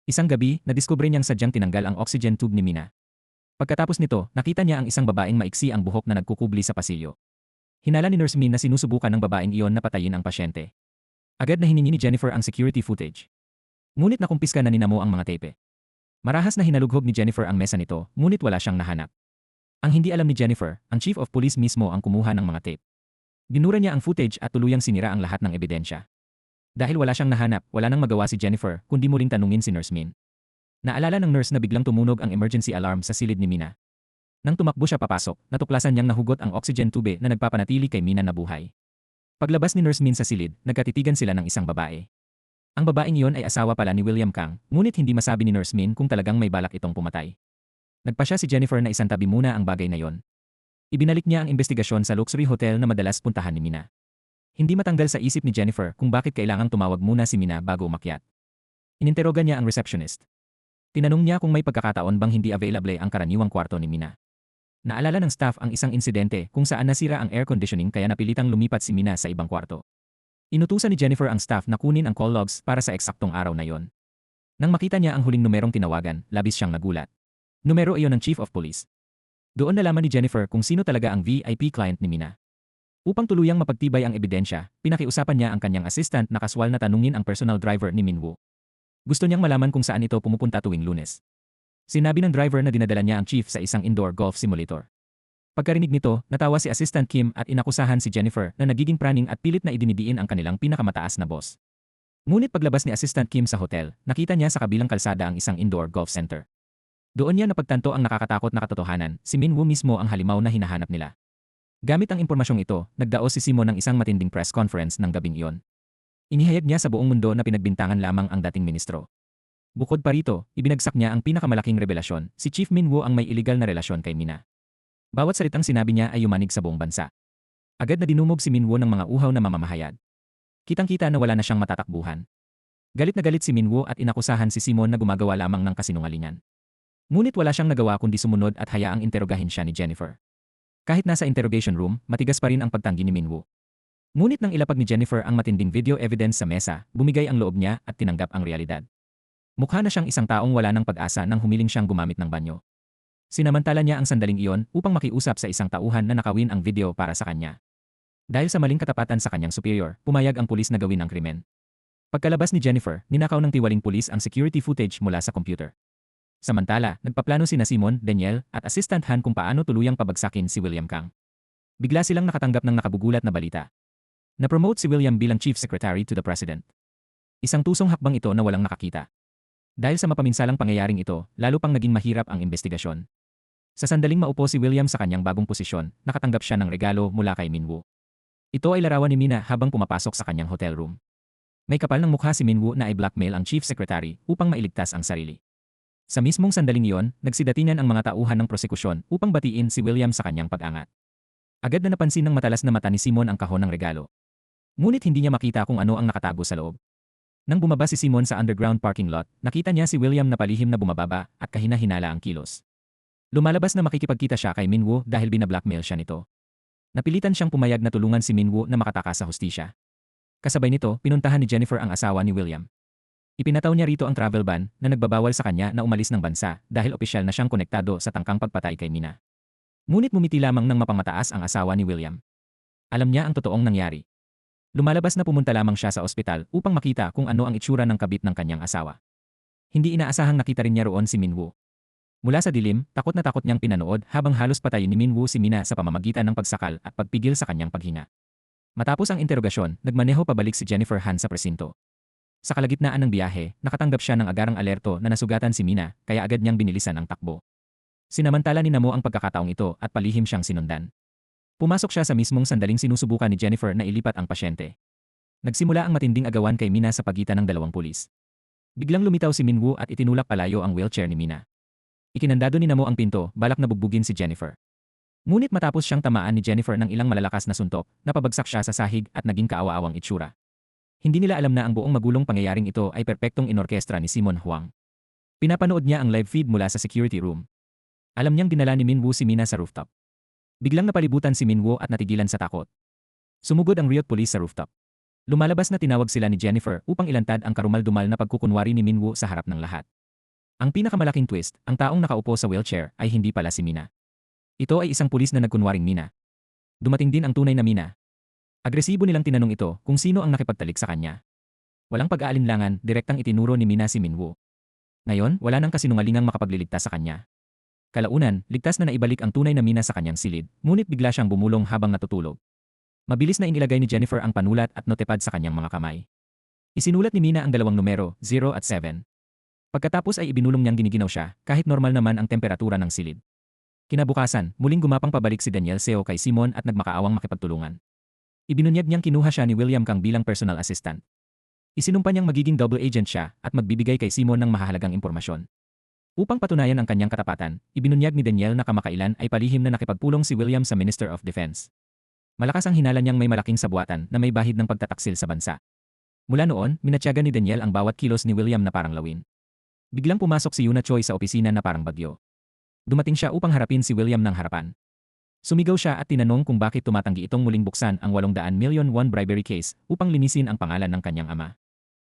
Isang gabi, nadiskubre niyang sadyang tinanggal ang oxygen tube ni Mina. Pagkatapos nito, nakita niya ang isang babaeng maiksi ang buhok na nagkukubli sa pasilyo. Hinala ni Nurse Min na sinusubukan ng babaeng iyon na patayin ang pasyente. Agad na hiningi ni Jennifer ang security footage. Ngunit nakumpiska na ni Namo ang mga tape. Marahas na hinalughog ni Jennifer ang mesa nito, ngunit wala siyang nahanap. Ang hindi alam ni Jennifer, ang chief of police mismo ang kumuha ng mga tape. Ginura niya ang footage at tuluyang sinira ang lahat ng ebidensya. Dahil wala siyang nahanap, wala nang magawa si Jennifer kundi muling tanungin si Nurse Min. Naalala ng nurse na biglang tumunog ang emergency alarm sa silid ni Mina. Nang tumakbo siya papasok, natuklasan niyang nahugot ang oxygen tube na nagpapanatili kay Mina na buhay. Paglabas ni Nurse Min sa silid, nagkatitigan sila ng isang babae. Ang babaeng iyon ay asawa pala ni William Kang, ngunit hindi masabi ni Nurse Min kung talagang may balak itong pumatay. Nagpasya si Jennifer na isantabi muna ang bagay na yon. Ibinalik niya ang investigasyon sa luxury hotel na madalas puntahan ni Mina. Hindi matanggal sa isip ni Jennifer kung bakit kailangang tumawag muna si Mina bago umakyat. Ininteroga niya ang receptionist. Tinanong niya kung may pagkakataon bang hindi available ang karaniwang kwarto ni Mina. Naalala ng staff ang isang insidente kung saan nasira ang air conditioning kaya napilitang lumipat si Mina sa ibang kwarto. Inutusan ni Jennifer ang staff na kunin ang call logs para sa eksaktong araw na yon. Nang makita niya ang huling numerong tinawagan, labis siyang nagulat. Numero iyon ng Chief of Police. Doon nalaman ni Jennifer kung sino talaga ang VIP client ni Mina. Upang tuluyang mapagtibay ang ebidensya, pinakiusapan niya ang kanyang assistant na kaswal na tanungin ang personal driver ni Minwoo. Gusto niyang malaman kung saan ito pumupunta tuwing Lunes. Sinabi ng driver na dinadala niya ang chief sa isang indoor golf simulator. Pagkarinig nito, natawa si Assistant Kim at inakusahan si Jennifer na nagiging praning at pilit na idinidiin ang kanilang pinakamataas na boss. Ngunit paglabas ni Assistant Kim sa hotel, nakita niya sa kabilang kalsada ang isang indoor golf center. Doon niya napagtanto ang nakakatakot na katotohanan, si Minwoo mismo ang halimaw na hinahanap nila. Gamit ang impormasyong ito, nagdaos si Simon ng isang matinding press conference ng gabing iyon. Inihayag niya sa buong mundo na pinagbintangan lamang ang dating ministro. Bukod pa rito, ibinagsak niya ang pinakamalaking revelasyon, si Chief Minwoo ang may iligal na relasyon kay Mina. Bawat salitang sinabi niya ay yumanig sa buong bansa. Agad na dinumog si Minwoo ng mga uhaw na mamamahayag. Kitang-kita na wala na siyang matatakbuhan. Galit na galit si Minwoo at inakusahan si Simon na gumagawa lamang ng kasinungalingan. Ngunit wala siyang nagawa kundi sumunod at hayaang interogahin siya ni Jennifer. Kahit nasa interrogation room, matigas pa rin ang pagtanggi ni Minwoo. Ngunit nang ilapag ni Jennifer ang matinding video evidence sa mesa, bumigay ang loob niya at tinanggap ang realidad. Mukha na siyang isang taong wala ng pag-asa nang humiling siyang gumamit ng banyo. Sinamantala niya ang sandaling iyon upang makiusap sa isang tauhan na nakawin ang video para sa kanya. Dahil sa maling katapatan sa kanyang superior, pumayag ang pulis na gawin ang krimen. Pagkalabas ni Jennifer, ninakaw ng tiwaling pulis ang security footage mula sa computer. Samantala, nagpaplano sina Simon, Daniel, at Assistant Han kung paano tuluyang pabagsakin si William Kang. Bigla silang nakatanggap ng nakabugulat na balita. Na-promote si William bilang Chief Secretary to the President. Isang tusong hakbang ito na walang nakakita. Dahil sa mapaminsalang pangyayaring ito, lalo pang naging mahirap ang investigasyon. Sa sandaling maupo si William sa kanyang bagong posisyon, nakatanggap siya ng regalo mula kay Minwoo. Ito ay larawan ni Mina habang pumapasok sa kanyang hotel room. May kapal ng mukha si Minwoo na i-blackmail ang Chief Secretary upang mailigtas ang sarili. Sa mismong sandaling iyon, nagsidatingan ang mga tauhan ng prosekusyon upang batiin si William sa kanyang pag-angat. Agad na napansin ng matalas na mata ni Simon ang kahon ng regalo. Ngunit hindi niya makita kung ano ang nakatago sa loob. Nang bumaba si Simon sa underground parking lot, nakita niya si William na palihim na bumababa at kahina-hinala ang kilos. Lumalabas na makikipagkita siya kay Minwoo dahil binablackmail siya nito. Napilitan siyang pumayag na tulungan si Minwoo na makatakas sa hustisya. Kasabay nito, pinuntahan ni Jennifer ang asawa ni William. Ipinataw niya rito ang travel ban na nagbabawal sa kanya na umalis ng bansa dahil opisyal na siyang konektado sa tangkang pagpatay kay Mina. Ngunit mumiti lamang ng mapamataas ang asawa ni William. Alam niya ang totoong nangyari. Lumalabas na pumunta lamang siya sa ospital upang makita kung ano ang itsura ng kabit ng kanyang asawa. Hindi inaasahang nakita rin niya roon si Minwoo. Mula sa dilim, takot na takot niyang pinanood habang halos patayin ni Minwoo si Mina sa pamamagitan ng pagsakal at pagpigil sa kanyang paghinga. Matapos ang interogasyon, nagmaneho pabalik si Jennifer Han sa presinto. Sa kalagitnaan ng biyahe, nakatanggap siya ng agarang alerto na nasugatan si Mina, kaya agad niyang binilisan ang takbo. Sinamantala ni Namo ang pagkakataong ito at palihim siyang sinundan. Pumasok siya sa mismong sandaling sinusubukan ni Jennifer na ilipat ang pasyente. Nagsimula ang matinding agawan kay Mina sa pagitan ng dalawang pulis. Biglang lumitaw si Minwoo at itinulak palayo ang wheelchair ni Mina. Ikinandado ni Namo ang pinto, balak na bugbugin si Jennifer. Ngunit matapos siyang tamaan ni Jennifer ng ilang malalakas na suntok, napabagsak siya sa sahig at naging kaawa-awang itsura. Hindi nila alam na ang buong magulong pangyayaring ito ay perpektong inorkestra ni Simon Huang. Pinapanood niya ang live feed mula sa security room. Alam niyang dinala ni Minwoo si Mina sa rooftop. Biglang napalibutan si Minwoo at natigilan sa takot. Sumugod ang Ryot Police sa rooftop. Lumalabas na tinawag sila ni Jennifer upang ilantad ang karumal-dumal na pagkukunwari ni Minwoo sa harap ng lahat. Ang pinakamalaking twist, ang taong nakaupo sa wheelchair ay hindi pala si Mina. Ito ay isang pulis na nagkunwaring Mina. Dumating din ang tunay na Mina. Agresibo nilang tinanong ito kung sino ang nakipagtalik sa kanya. Walang pag-aalinlangan, direktang itinuro ni Mina si Minwoo. Ngayon, wala nang kasinungalingang makapagliligtas sa kanya. Kalaunan, ligtas na naibalik ang tunay na Mina sa kanyang silid, ngunit bigla siyang bumulong habang natutulog. Mabilis na inilagay ni Jennifer ang panulat at notepad sa kanyang mga kamay. Isinulat ni Mina ang dalawang numero, 0 at 7. Pagkatapos ay ibinulong niyang giniginaw siya, kahit normal naman ang temperatura ng silid. Kinabukasan, muling gumapang pabalik si Daniel Seo kay Simon at nagmakaawang makipagtulungan. Ibinunyag niyang kinuha siya ni William Kang bilang personal assistant. Isinumpa niyang magiging double agent siya at magbibigay kay Simon ng mahahalagang impormasyon. Upang patunayan ang kanyang katapatan, ibinunyag ni Daniel na kamakailan ay palihim na nakipagpulong si William sa Minister of Defense. Malakas ang hinala niyang may malaking sabuatan na may bahid ng pagtataksil sa bansa. Mula noon, minatyagan ni Daniel ang bawat kilos ni William na parang lawin. Biglang pumasok si Yuna Choi sa opisina na parang bagyo. Dumating siya upang harapin si William ng harapan. Sumigaw siya at tinanong kung bakit tumatanggi itong muling buksan ang 800 million won bribery case upang linisin ang pangalan ng kanyang ama.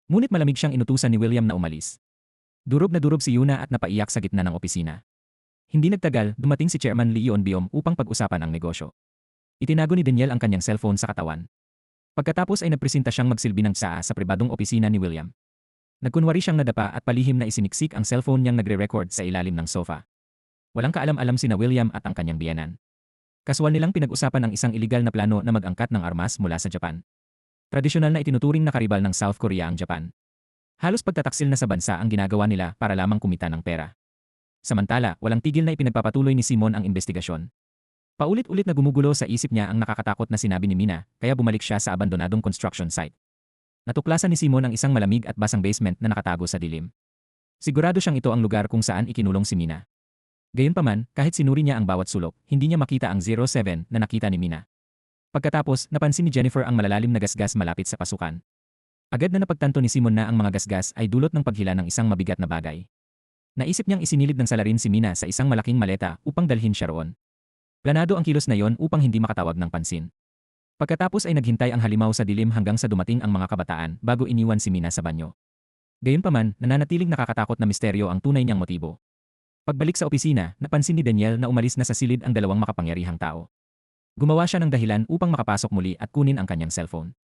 Ngunit malamig siyang inutusan ni William na umalis. Durog na durog si Yuna at napaiyak sa gitna ng opisina. Hindi nagtagal, dumating si Chairman Lee Yeon-biom upang pag-usapan ang negosyo. Itinago ni Daniel ang kanyang cellphone sa katawan. Pagkatapos ay nagpresenta siyang magsilbi ng tsaa sa pribadong opisina ni William. Nagkunwari siyang nadapa at palihim na isiniksik ang cellphone niyang nagre-record sa ilalim ng sofa. Walang kaalam-alam sina William at ang kanyang biyenan. Kaswal nilang pinag-usapan ang isang iligal na plano na mag-angkat ng armas mula sa Japan. Tradisyonal na itinuturing na karibal ng South Korea ang Japan. Halos pagtataksil na sa bansa ang ginagawa nila para lamang kumita ng pera. Samantala, walang tigil na ipinagpapatuloy ni Simon ang investigasyon. Paulit-ulit na gumugulo sa isip niya ang nakakatakot na sinabi ni Mina, kaya bumalik siya sa abandonadong construction site. Natuklasan ni Simon ang isang malamig at basang basement na nakatago sa dilim. Sigurado siyang ito ang lugar kung saan ikinulong si Mina. Gayunpaman, kahit sinuri niya ang bawat sulok, hindi niya makita ang 07 na nakita ni Mina. Pagkatapos, napansin ni Jennifer ang malalalim na gasgas malapit sa pasukan. Agad na napagtanto ni Simon na ang mga gasgas ay dulot ng paghila ng isang mabigat na bagay. Naisip niyang isinilid ng salarin si Mina sa isang malaking maleta upang dalhin siya roon. Planado ang kilos na yon upang hindi makatawag ng pansin. Pagkatapos ay naghintay ang halimaw sa dilim hanggang sa dumating ang mga kabataan bago iniwan si Mina sa banyo. Gayunpaman, nananatiling nakakatakot na misteryo ang tunay niyang motibo. Pagbalik sa opisina, napansin ni Daniel na umalis na sa silid ang dalawang makapangyarihang tao. Gumawa siya ng dahilan upang makapasok muli at kunin ang kanyang cellphone.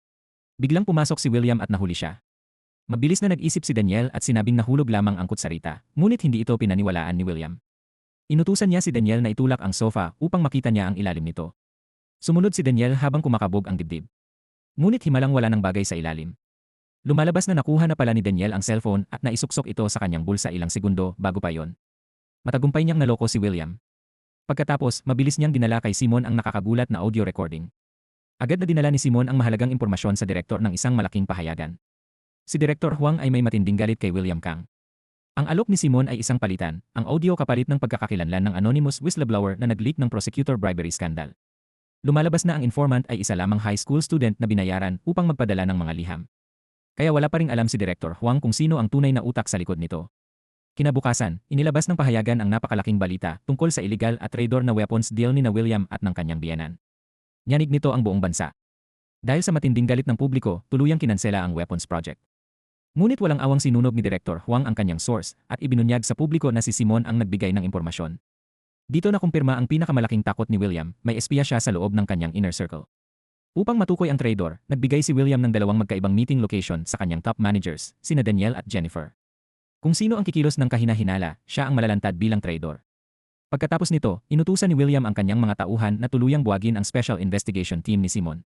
Biglang pumasok si William at nahuli siya. Mabilis na nag-isip si Daniel at sinabing nahulog lamang ang kutsarita, ngunit hindi ito pinaniwalaan ni William. Inutusan niya si Daniel na itulak ang sofa upang makita niya ang ilalim nito. Sumunod si Daniel habang kumakabog ang dibdib. Ngunit himalang wala ng bagay sa ilalim. Lumalabas na nakuha na pala ni Daniel ang cellphone at naisuksok ito sa kanyang bulsa ilang segundo bago pa yon. Matagumpay niyang naloko si William. Pagkatapos, mabilis niyang dinala kay Simon ang nakakagulat na audio recording. Agad na dinala ni Simon ang mahalagang impormasyon sa direktor ng isang malaking pahayagan. Si Direktor Huang ay may matinding galit kay William Kang. Ang alok ni Simon ay isang palitan, ang audio kapalit ng pagkakakilanlan ng anonymous whistleblower na nag-leak ng prosecutor bribery scandal. Lumalabas na ang informant ay isa lamang high school student na binayaran upang magpadala ng mga liham. Kaya wala pa ring alam si Direktor Huang kung sino ang tunay na utak sa likod nito. Kinabukasan, inilabas ng pahayagan ang napakalaking balita tungkol sa illegal at traidor na weapons deal ni na William at ng kanyang biyenan. Nyanig nito ang buong bansa. Dahil sa matinding galit ng publiko, tuluyang kinansela ang weapons project. Ngunit walang awang sinunog ni Direktor Huang ang kanyang source at ibinunyag sa publiko na si Simon ang nagbigay ng impormasyon. Dito nakumpirma ang pinakamalaking takot ni William, may espiya siya sa loob ng kanyang inner circle. Upang matukoy ang traidor, nagbigay si William ng dalawang magkaibang meeting location sa kanyang top managers, sina Daniel at Jennifer. Kung sino ang kikilos ng kahina-hinala, siya ang malalantad bilang traidor. Pagkatapos nito, inutusan ni William ang kanyang mga tauhan na tuluyang buwagin ang Special Investigation Team ni Simon.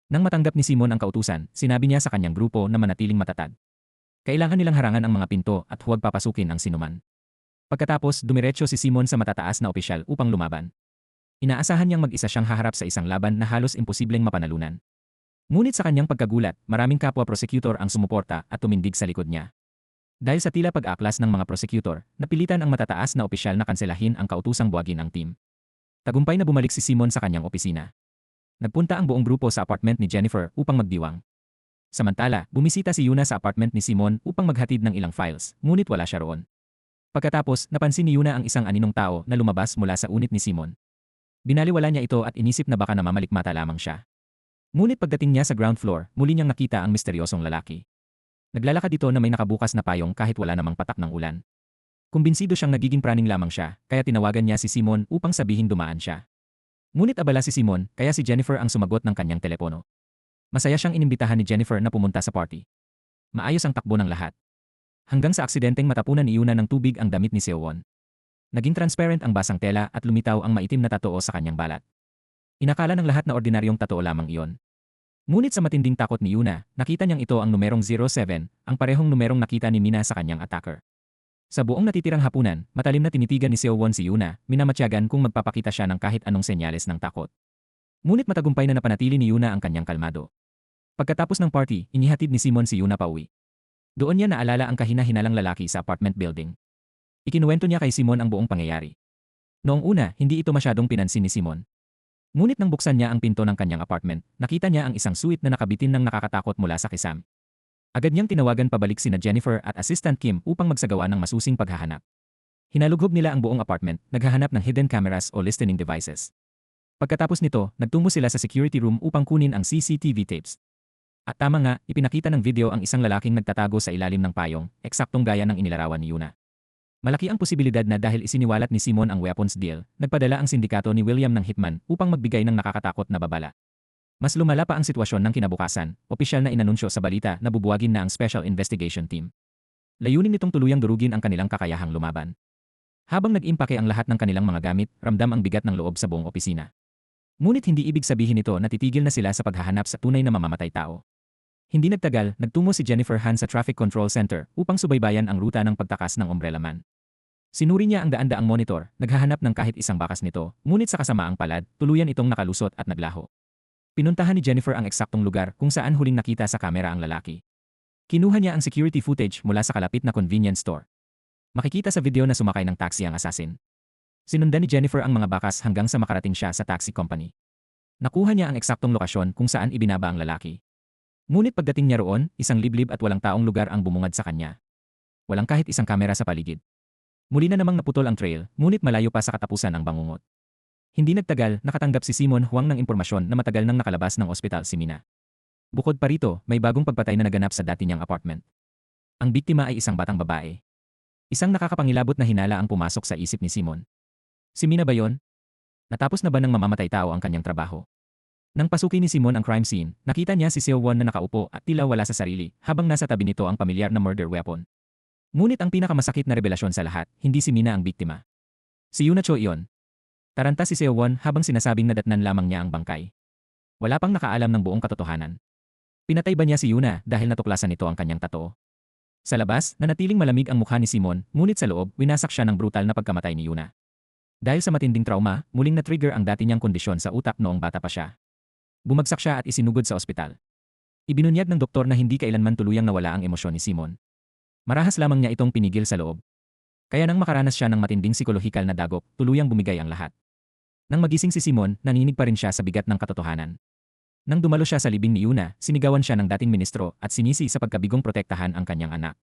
Nang matanggap ni Simon ang kautusan, sinabi niya sa kanyang grupo na manatiling matatag. Kailangan nilang harangan ang mga pinto at huwag papasukin ang sinuman. Pagkatapos, dumiretso si Simon sa matataas na opisyal upang lumaban. Inaasahan niyang mag-isa siyang haharap sa isang laban na halos imposibleng mapanalunan. Ngunit sa kanyang pagkagulat, maraming kapwa prosecutor ang sumuporta at tumindig sa likod niya. Dahil sa tila pag-aklas ng mga prosecutor, napilitan ang matataas na opisyal na kanselahin ang kautusang buwagin ang team. Tagumpay na bumalik si Simon sa kanyang opisina. Nagpunta ang buong grupo sa apartment ni Jennifer upang magdiwang. Samantala, bumisita si Yuna sa apartment ni Simon upang maghatid ng ilang files, ngunit wala siya roon. Pagkatapos, napansin ni Yuna ang isang aninong tao na lumabas mula sa unit ni Simon. Binaliwala niya ito at inisip na baka namamalikmata lamang siya. Ngunit pagdating niya sa ground floor, muli niyang nakita ang misteryosong lalaki. Naglalakad ito na may nakabukas na payong kahit wala namang patak ng ulan. Kumbinsido siyang nagiging praning lamang siya, kaya tinawagan niya si Simon upang sabihin dumaan siya. Ngunit abala si Simon, kaya si Jennifer ang sumagot ng kanyang telepono. Masaya siyang inimbitahan ni Jennifer na pumunta sa party. Maayos ang takbo ng lahat. Hanggang sa aksidenteng matapunan ni Yuna ng tubig ang damit ni Seowon. Naging transparent ang basang tela at lumitaw ang maitim na tatoo sa kanyang balat. Inakala ng lahat na ordinaryong tatoo lamang iyon. Ngunit sa matinding takot ni Yuna, nakita niyang ito ang numerong 07, ang parehong numerong nakita ni Mina sa kanyang attacker. Sa buong natitirang hapunan, matalim na tinitigan ni Seowon si Yuna, minamatyagan kung magpapakita siya ng kahit anong senyales ng takot. Ngunit matagumpay na napanatili ni Yuna ang kanyang kalmado. Pagkatapos ng party, inihatid ni Simon si Yuna pauwi. Doon niya naalala ang kahina-hinalang lalaki sa apartment building. Ikinuwento niya kay Simon ang buong pangyayari. Noong una, hindi ito masyadong pinansin ni Simon. Ngunit nang buksan niya ang pinto ng kanyang apartment, nakita niya ang isang suite na nakabitin ng nakakatakot mula sa kisam. Agad niyang tinawagan pabalik sina Jennifer at Assistant Kim upang magsagawa ng masusing paghahanap. Hinalughob nila ang buong apartment, naghahanap ng hidden cameras o listening devices. Pagkatapos nito, nagtungo sila sa security room upang kunin ang CCTV tapes. At tama nga, ipinakita ng video ang isang lalaking nagtatago sa ilalim ng payong, eksaktong gaya ng inilarawan ni Yuna. Malaki ang posibilidad na dahil isiniwalat ni Simon ang weapons deal, nagpadala ang sindikato ni William ng hitman upang magbigay ng nakakatakot na babala. Mas lumala pa ang sitwasyon ng kinabukasan, opisyal na inanunsyo sa balita na bubuwagin na ang Special Investigation Team. Layunin nitong tuluyang durugin ang kanilang kakayahang lumaban. Habang nag-impake ang lahat ng kanilang mga gamit, ramdam ang bigat ng loob sa buong opisina. Ngunit hindi ibig sabihin nito na titigil na sila sa paghahanap sa tunay na mamamatay tao. Hindi nagtagal, nagtungo si Jennifer Han sa Traffic Control Center upang subaybayan ang ruta ng pagtakas ng Umbrella Man. Sinuri niya ang daan-daang monitor, naghahanap ng kahit isang bakas nito, ngunit sa kasamaang palad, tuluyan itong nakalusot at naglaho. Pinuntahan ni Jennifer ang eksaktong lugar kung saan huling nakita sa kamera ang lalaki. Kinuha niya ang security footage mula sa kalapit na convenience store. Makikita sa video na sumakay ng taxi ang assassin. Sinundan ni Jennifer ang mga bakas hanggang sa makarating siya sa taxi company. Nakuha niya ang eksaktong lokasyon kung saan ibinaba ang lalaki. Ngunit pagdating niya roon, isang liblib at walang taong lugar ang bumungad sa kanya. Walang kahit isang kamera sa paligid. Muli na namang naputol ang trail, ngunit malayo pa sa katapusan ang bangungot. Hindi nagtagal, nakatanggap si Simon Huang ng impormasyon na matagal nang nakalabas ng ospital si Mina. Bukod pa rito, may bagong pagpatay na naganap sa dati niyang apartment. Ang biktima ay isang batang babae. Isang nakakapangilabot na hinala ang pumasok sa isip ni Simon. Si Mina ba yon? Natapos na ba ng mamamatay tao ang kanyang trabaho? Nang pasukin ni Simon ang crime scene, nakita niya si Seowon na nakaupo at tila wala sa sarili, habang nasa tabi nito ang pamilyar na murder weapon. Ngunit ang pinakamasakit na revelasyon sa lahat, hindi si Mina ang biktima. Si Yuna Cho iyon. Taranta si Seowon habang sinasabing nadatnan lamang niya ang bangkay. Wala pang nakaalam ng buong katotohanan. Pinatay ba niya si Yuna dahil natuklasan nito ang kanyang tatoo? Sa labas, nanatiling malamig ang mukha ni Simon, ngunit sa loob, winasak siya ng brutal na pagkamatay ni Yuna. Dahil sa matinding trauma, muling na-trigger ang dati niyang kondisyon sa utak noong bata pa siya. Bumagsak siya at isinugod sa ospital. Ibinunyag ng doktor na hindi kailanman tuluyang nawala ang emosyon ni Simon. Marahas lamang niya itong pinigil sa loob. Kaya nang makaranas siya ng matinding psikolohikal na dagok, tuluyang bumigay ang lahat. Nang magising si Simon, nanginig pa rin siya sa bigat ng katotohanan. Nang dumalo siya sa libing ni Yuna, sinigawan siya ng dating ministro at sinisi sa pagkabigong protektahan ang kanyang anak.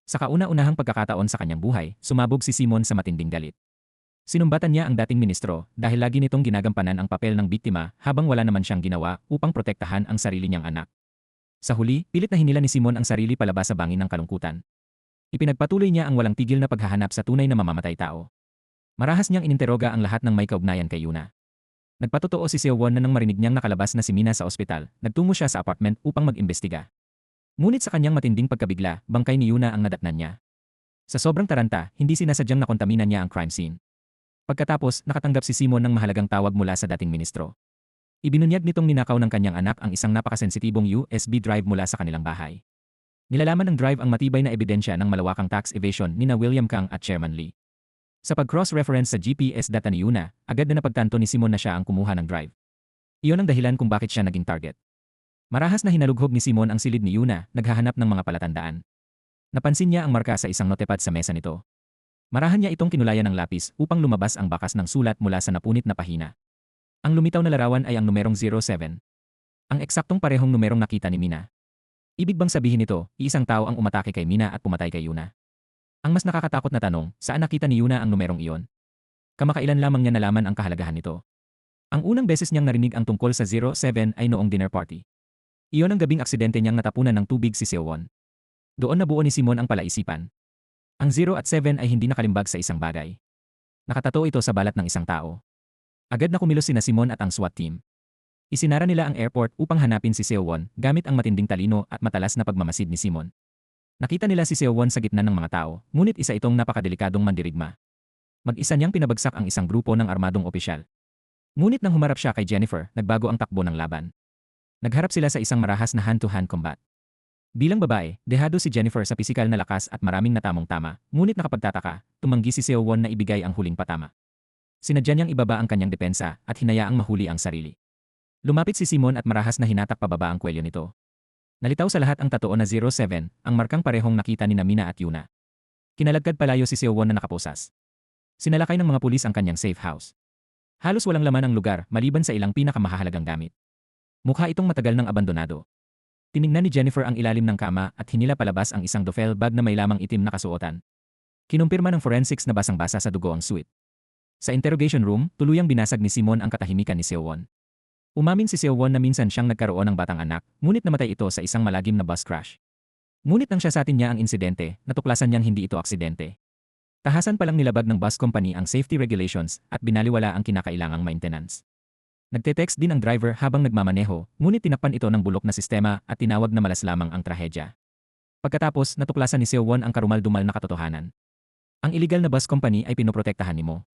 Sa kauna-unahang pagkakataon sa kanyang buhay, sumabog si Simon sa matinding galit. Sinumbatan niya ang dating ministro dahil lagi nitong ginagampanan ang papel ng biktima habang wala naman siyang ginawa upang protektahan ang sarili niyang anak. Sa huli, pilit na hinila ni Simon ang sarili palabas sa bangin ng kalungkutan. Ipinagpatuloy niya ang walang tigil na paghahanap sa tunay na mamamatay tao. Marahas niyang ininteroga ang lahat ng may kaugnayan kay Yuna. Nagpatotoo si Seowon na nang marinig niyang nakalabas na si Mina sa ospital, nagtungo siya sa apartment upang mag-imbestiga. Ngunit sa kanyang matinding pagkabigla, bangkay ni Yuna ang nadatnan niya. Sa sobrang taranta, hindi sinasadyang nakontaminan niya ang crime scene. Pagkatapos, nakatanggap si Simon ng mahalagang tawag mula sa dating ministro. Ibinunyag nitong ninakaw ng kanyang anak ang isang napakasensitibong USB drive mula sa kanilang bahay. Nilalaman ng drive ang matibay na ebidensya ng malawakang tax evasion nina William Kang at Chairman Lee. Sa pag-cross-reference sa GPS data ni Yuna, agad na napagtanto ni Simon na siya ang kumuha ng drive. Iyon ang dahilan kung bakit siya naging target. Marahas na hinalughog ni Simon ang silid ni Yuna, naghahanap ng mga palatandaan. Napansin niya ang marka sa isang notepad sa mesa nito. Marahan niya itong kinulayan ng lapis upang lumabas ang bakas ng sulat mula sa napunit na pahina. Ang lumitaw na larawan ay ang numerong 07. Ang eksaktong parehong numerong nakita ni Mina. Ibig bang sabihin nito, iisang tao ang umatake kay Mina at pumatay kay Yuna? Ang mas nakakatakot na tanong, saan nakita ni Yuna ang numerong iyon? Kamakailan lamang niya nalaman ang kahalagahan nito. Ang unang beses niyang narinig ang tungkol sa 07 ay noong dinner party. Iyon ang gabing aksidente niyang natapunan ng tubig si Sewon. Doon nabuo ni Simon ang palaisipan. Ang 0 at 7 ay hindi nakalimbag sa isang bagay. Nakatato ito sa balat ng isang tao. Agad na kumilos sina Simon at ang SWAT team. Isinara nila ang airport upang hanapin si Sewon gamit ang matinding talino at matalas na pagmamasid ni Simon. Nakita nila si Sewon sa gitna ng mga tao, ngunit isa itong napakadelikadong mandirigma. Mag-isa niyang pinabagsak ang isang grupo ng armadong opisyal. Ngunit nang humarap siya kay Jennifer, nagbago ang takbo ng laban. Nagharap sila sa isang marahas na hand-to-hand combat. Bilang babae, dehado si Jennifer sa pisikal na lakas at maraming natamong tama, ngunit nakapagtataka, tumanggi si Sewon na ibigay ang huling patama. Sinadya niyang ibaba ang kanyang depensa at hinayaang mahuli ang sarili. Lumapit si Simon at marahas na hinatak pababa ang kwelyo nito. Nalitaw sa lahat ang tatoo na 07, ang markang parehong nakita ni Mina at Yuna. Kinalagkad palayo si Sewon na nakaposas. Sinalakay ng mga pulis ang kanyang safe house. Halos walang laman ang lugar maliban sa ilang pinakamahalagang gamit. Mukha itong matagal ng abandonado. Tiningnan ni Jennifer ang ilalim ng kama at hinila palabas ang isang duffel bag na may lamang itim na kasuotan. Kinumpirma ng forensics na basang-basa sa dugo ang suit. Sa interrogation room, tuluyang binasag ni Simon ang katahimikan ni Sewon. Umamin si Sewon na minsan siyang nagkaroon ng batang anak, ngunit namatay ito sa isang malagim na bus crash. Ngunit nang siya sa atin niya ang insidente, natuklasan niyang hindi ito aksidente. Tahasan palang nilabag ng bus company ang safety regulations at binaliwala ang kinakailangang maintenance. Nagte-text din ang driver habang nagmamaneho, ngunit tinakpan ito ng bulok na sistema at tinawag na malas lamang ang trahedya. Pagkatapos, natuklasan ni Sewon ang karumal-dumal na katotohanan. Ang illegal na bus company ay pinoprotektahan ni Mo.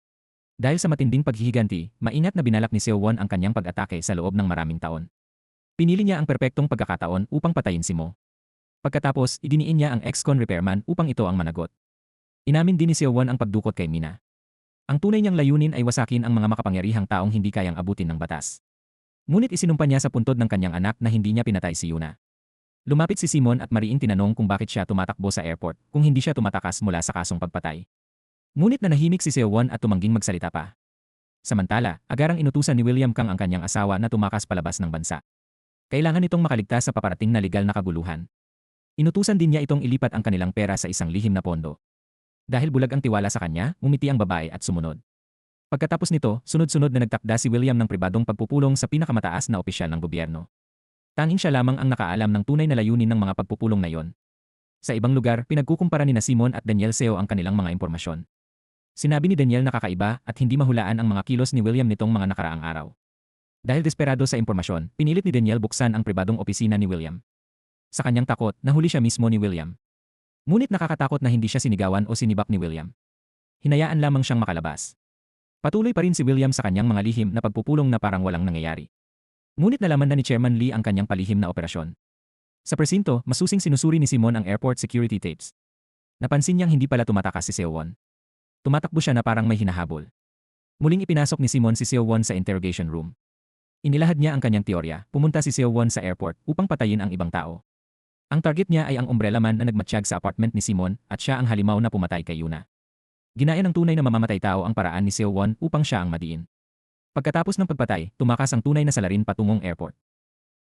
Dahil sa matinding paghihiganti, maingat na binalak ni Sewon ang kanyang pag-atake sa loob ng maraming taon. Pinili niya ang perpektong pagkakataon upang patayin si Mo. Pagkatapos, idiniin niya ang ex-con repairman upang ito ang managot. Inamin din ni Sewon ang pagdukot kay Mina. Ang tunay niyang layunin ay wasakin ang mga makapangyarihang taong hindi kayang abutin ng batas. Ngunit isinumpa niya sa puntod ng kanyang anak na hindi niya pinatay si Yuna. Lumapit si Simon at mariing tinanong kung bakit siya tumatakbo sa airport kung hindi siya tumatakas mula sa kasong pagpatay. Ngunit nanahimik si Sewon at tumangging magsalita pa. Samantala, agarang inutusan ni William Kang ang kanyang asawa na tumakas palabas ng bansa. Kailangan itong makaligtas sa paparating na legal na kaguluhan. Inutusan din niya itong ilipat ang kanilang pera sa isang lihim na pondo. Dahil bulag ang tiwala sa kanya, ngumiti ang babae at sumunod. Pagkatapos nito, sunod-sunod na nagtakda si William ng pribadong pagpupulong sa pinakamataas na opisyal ng gobyerno. Tanging siya lamang ang nakaalam ng tunay na layunin ng mga pagpupulong na iyon. Sa ibang lugar, pinagkukumpara ni Simon at Daniel Seo ang kanilang mga impormasyon. Sinabi ni Daniel na kakaiba at hindi mahulaan ang mga kilos ni William nitong mga nakaraang araw. Dahil desperado sa impormasyon, pinilit ni Daniel buksan ang pribadong opisina ni William. Sa kanyang takot, nahuli siya mismo ni William. Ngunit nakakatakot na hindi siya sinigawan o sinibak ni William. Hinayaan lamang siyang makalabas. Patuloy pa rin si William sa kanyang mga lihim na pagpupulong na parang walang nangyayari. Ngunit nalaman na ni Chairman Lee ang kanyang palihim na operasyon. Sa presinto, masusing sinusuri ni Simon ang airport security tapes. Napansin niyang hindi pala tumatakas si Sewon. Tumatakbo siya na parang may hinahabol. Muling ipinasok ni Simon si Sewon sa interrogation room. Inilahad niya ang kanyang teorya, pumunta si Sewon sa airport upang patayin ang ibang tao. Ang target niya ay ang umbrella man na nagmatsyag sa apartment ni Simon at siya ang halimaw na pumatay kay Yuna. Ginaya ng tunay na mamamatay tao ang paraan ni Sewon upang siya ang madiin. Pagkatapos ng pagpatay, tumakas ang tunay na salarin patungong airport.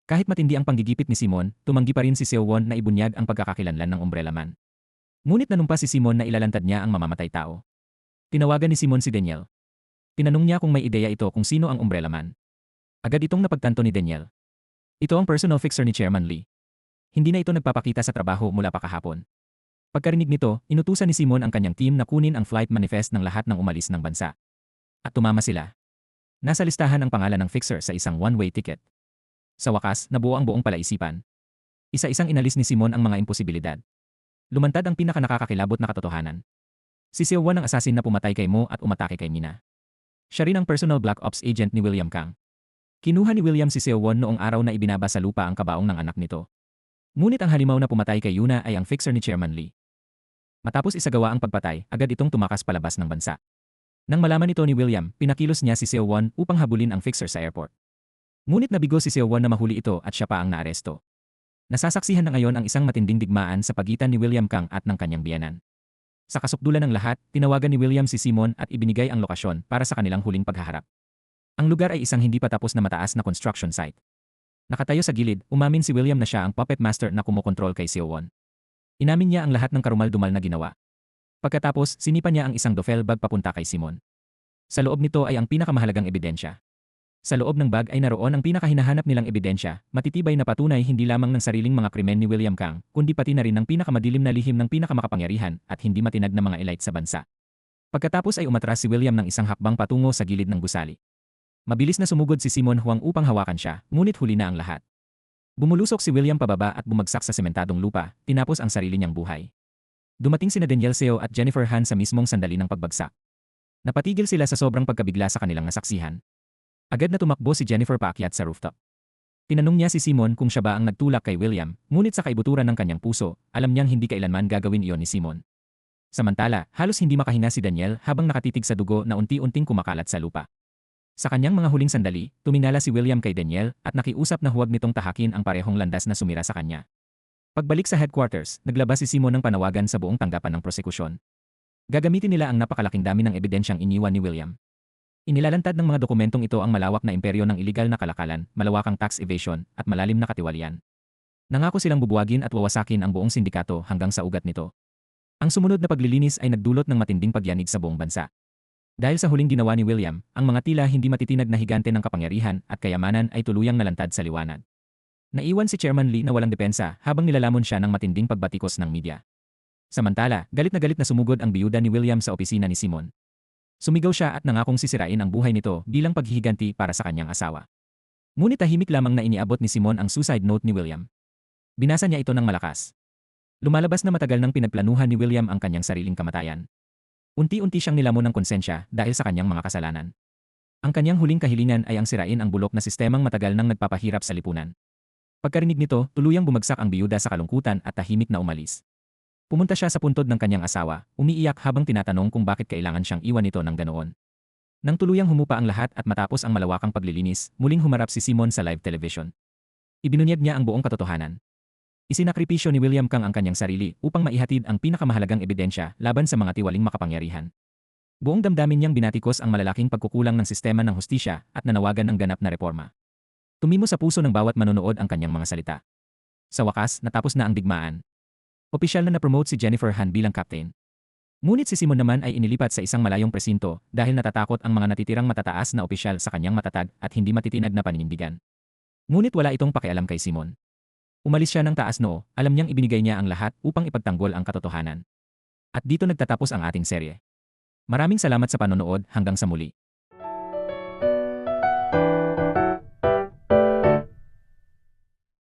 Kahit matindi ang panggigipit ni Simon, tumanggi pa rin si Sewon na ibunyag ang pagkakakilanlan ng umbrella man. Ngunit nanumpa si Simon na ilalantad niya ang mamamatay tao. Tinawagan ni Simon si Daniel. Tinanong niya kung may ideya ito kung sino ang umbrella man. Agad itong napagtanto ni Daniel. Ito ang personal fixer ni Chairman Lee. Hindi na ito nagpapakita sa trabaho mula pa kahapon. Pagkarinig nito, inutusan ni Simon ang kanyang team na kunin ang flight manifest ng lahat ng umalis ng bansa. At tumama sila. Nasa listahan ang pangalan ng fixer sa isang one-way ticket. Sa wakas, nabuo ang buong palaisipan. Isa-isang inalis ni Simon ang mga imposibilidad. Lumantad ang pinakanakakakilabot na katotohanan. Si Sewon ang asasin na pumatay kay Mo at umatake kay Mina. Siya rin ang personal black ops agent ni William Kang. Kinuha ni William si Seo-won noong araw na ibinaba sa lupa ang kabaong ng anak nito. Ngunit ang halimaw na pumatay kay Yuna ay ang fixer ni Chairman Lee. Matapos isagawa ang pagpatay, agad itong tumakas palabas ng bansa. Nang malaman ito ni William, pinakilos niya si Seo-won upang habulin ang fixer sa airport. Ngunit nabigo si Seo-won na mahuli ito at siya pa ang naaresto. Nasasaksihan na ngayon ang isang matinding digmaan sa pagitan ni William Kang at ng kanyang biyenan. Sa kasukdulan ng lahat, tinawagan ni William si Simon at ibinigay ang lokasyon para sa kanilang huling paghaharap. Ang lugar ay isang hindi pa tapos na mataas na construction site. Nakatayo sa gilid, umamin si William na siya ang puppet master na kumokontrol kay Seo-won. Inamin niya ang lahat ng karumal-dumal na ginawa. Pagkatapos, sinipa niya ang isang duffel bag papunta kay Simon. Sa loob nito ay ang pinakamahalagang ebidensya. Sa loob ng bag ay naroon ang pinakahinahanap nilang ebidensya, matitibay na patunay hindi lamang ng sariling mga krimen ni William Kang, kundi pati na rin ng pinakamadilim na lihim ng pinakamakapangyarihan at hindi matinag na mga elite sa bansa. Pagkatapos ay umatras si William ng isang hakbang patungo sa gilid ng gusali. Mabilis na sumugod si Simon Huang upang hawakan siya, ngunit huli na ang lahat. Bumulusok si William pababa at bumagsak sa sementadong lupa, tinapos ang sarili niyang buhay. Dumating sina Daniel Seo at Jennifer Han sa mismong sandali ng pagbagsak. Napatigil sila sa sobrang pagkabigla sa kanilang nasaksihan. Agad na tumakbo si Jennifer paakyat sa rooftop. Tinanong niya si Simon kung siya ba ang nagtulak kay William, ngunit sa kaibuturan ng kanyang puso, alam niyang hindi kailanman gagawin iyon ni Simon. Samantala, halos hindi makahinga si Daniel habang nakatitig sa dugo na unti-unting kumakalat sa lupa. Sa kanyang mga huling sandali, tumingala si William kay Daniel at nakiusap na huwag nitong tahakin ang parehong landas na sumira sa kanya. Pagbalik sa headquarters, naglabas si Simon ng panawagan sa buong tanggapan ng prosekusyon. Gagamitin nila ang napakalaking dami ng ebidensyang iniwan ni William. Inilalantad ng mga dokumentong ito ang malawak na imperyo ng iligal na kalakalan, malawakang tax evasion, at malalim na katiwalian. Nangako silang bubuwagin at wawasakin ang buong sindikato hanggang sa ugat nito. Ang sumunod na paglilinis ay nagdulot ng matinding pagyanig sa buong bansa. Dahil sa huling ginawa ni William, ang mga tila hindi matitinag na higante ng kapangyarihan at kayamanan ay tuluyang nalantad sa liwanag. Naiwan si Chairman Lee na walang depensa habang nilalamon siya ng matinding pagbatikos ng media. Samantala, galit na sumugod ang biyuda ni William sa opisina ni Simon. Sumigaw siya at nangakong sisirain ang buhay nito bilang paghihiganti para sa kanyang asawa. Ngunit tahimik lamang na iniabot ni Simon ang suicide note ni William. Binasa niya ito ng malakas. Lumalabas na matagal nang pinagplanuhan ni William ang kanyang sariling kamatayan. Unti-unti siyang nilamon ng konsensya dahil sa kanyang mga kasalanan. Ang kanyang huling kahilingan ay ang sirain ang bulok na sistemang matagal nang nagpapahirap sa lipunan. Pagkarinig nito, tuluyang bumagsak ang biyuda sa kalungkutan at tahimik na umalis. Pumunta siya sa puntod ng kanyang asawa, umiiyak habang tinatanong kung bakit kailangan siyang iwan ito ng ganoon. Nang tuluyang humupa ang lahat at matapos ang malawakang paglilinis, muling humarap si Simon sa live television. Ibinunyag niya ang buong katotohanan. Isinakripisyo ni William Kang ang kanyang sarili upang maihatid ang pinakamahalagang ebidensya laban sa mga tiwaling makapangyarihan. Buong damdamin niyang binatikos ang malalaking pagkukulang ng sistema ng hustisya at nanawagan ng ganap na reforma. Tumimo sa puso ng bawat manonood ang kanyang mga salita. Sa wakas, natapos na ang digmaan. Opisyal na na-promote si Jennifer Han bilang captain. Ngunit si Simon naman ay inilipat sa isang malayong presinto dahil natatakot ang mga natitirang matataas na opisyal sa kanyang matatag at hindi matitinag na paninindigan. Ngunit wala itong pakialam kay Simon. Umalis siya ng taas noo, alam niyang ibinigay niya ang lahat upang ipagtanggol ang katotohanan. At dito nagtatapos ang ating serye. Maraming salamat sa panonood, hanggang sa muli.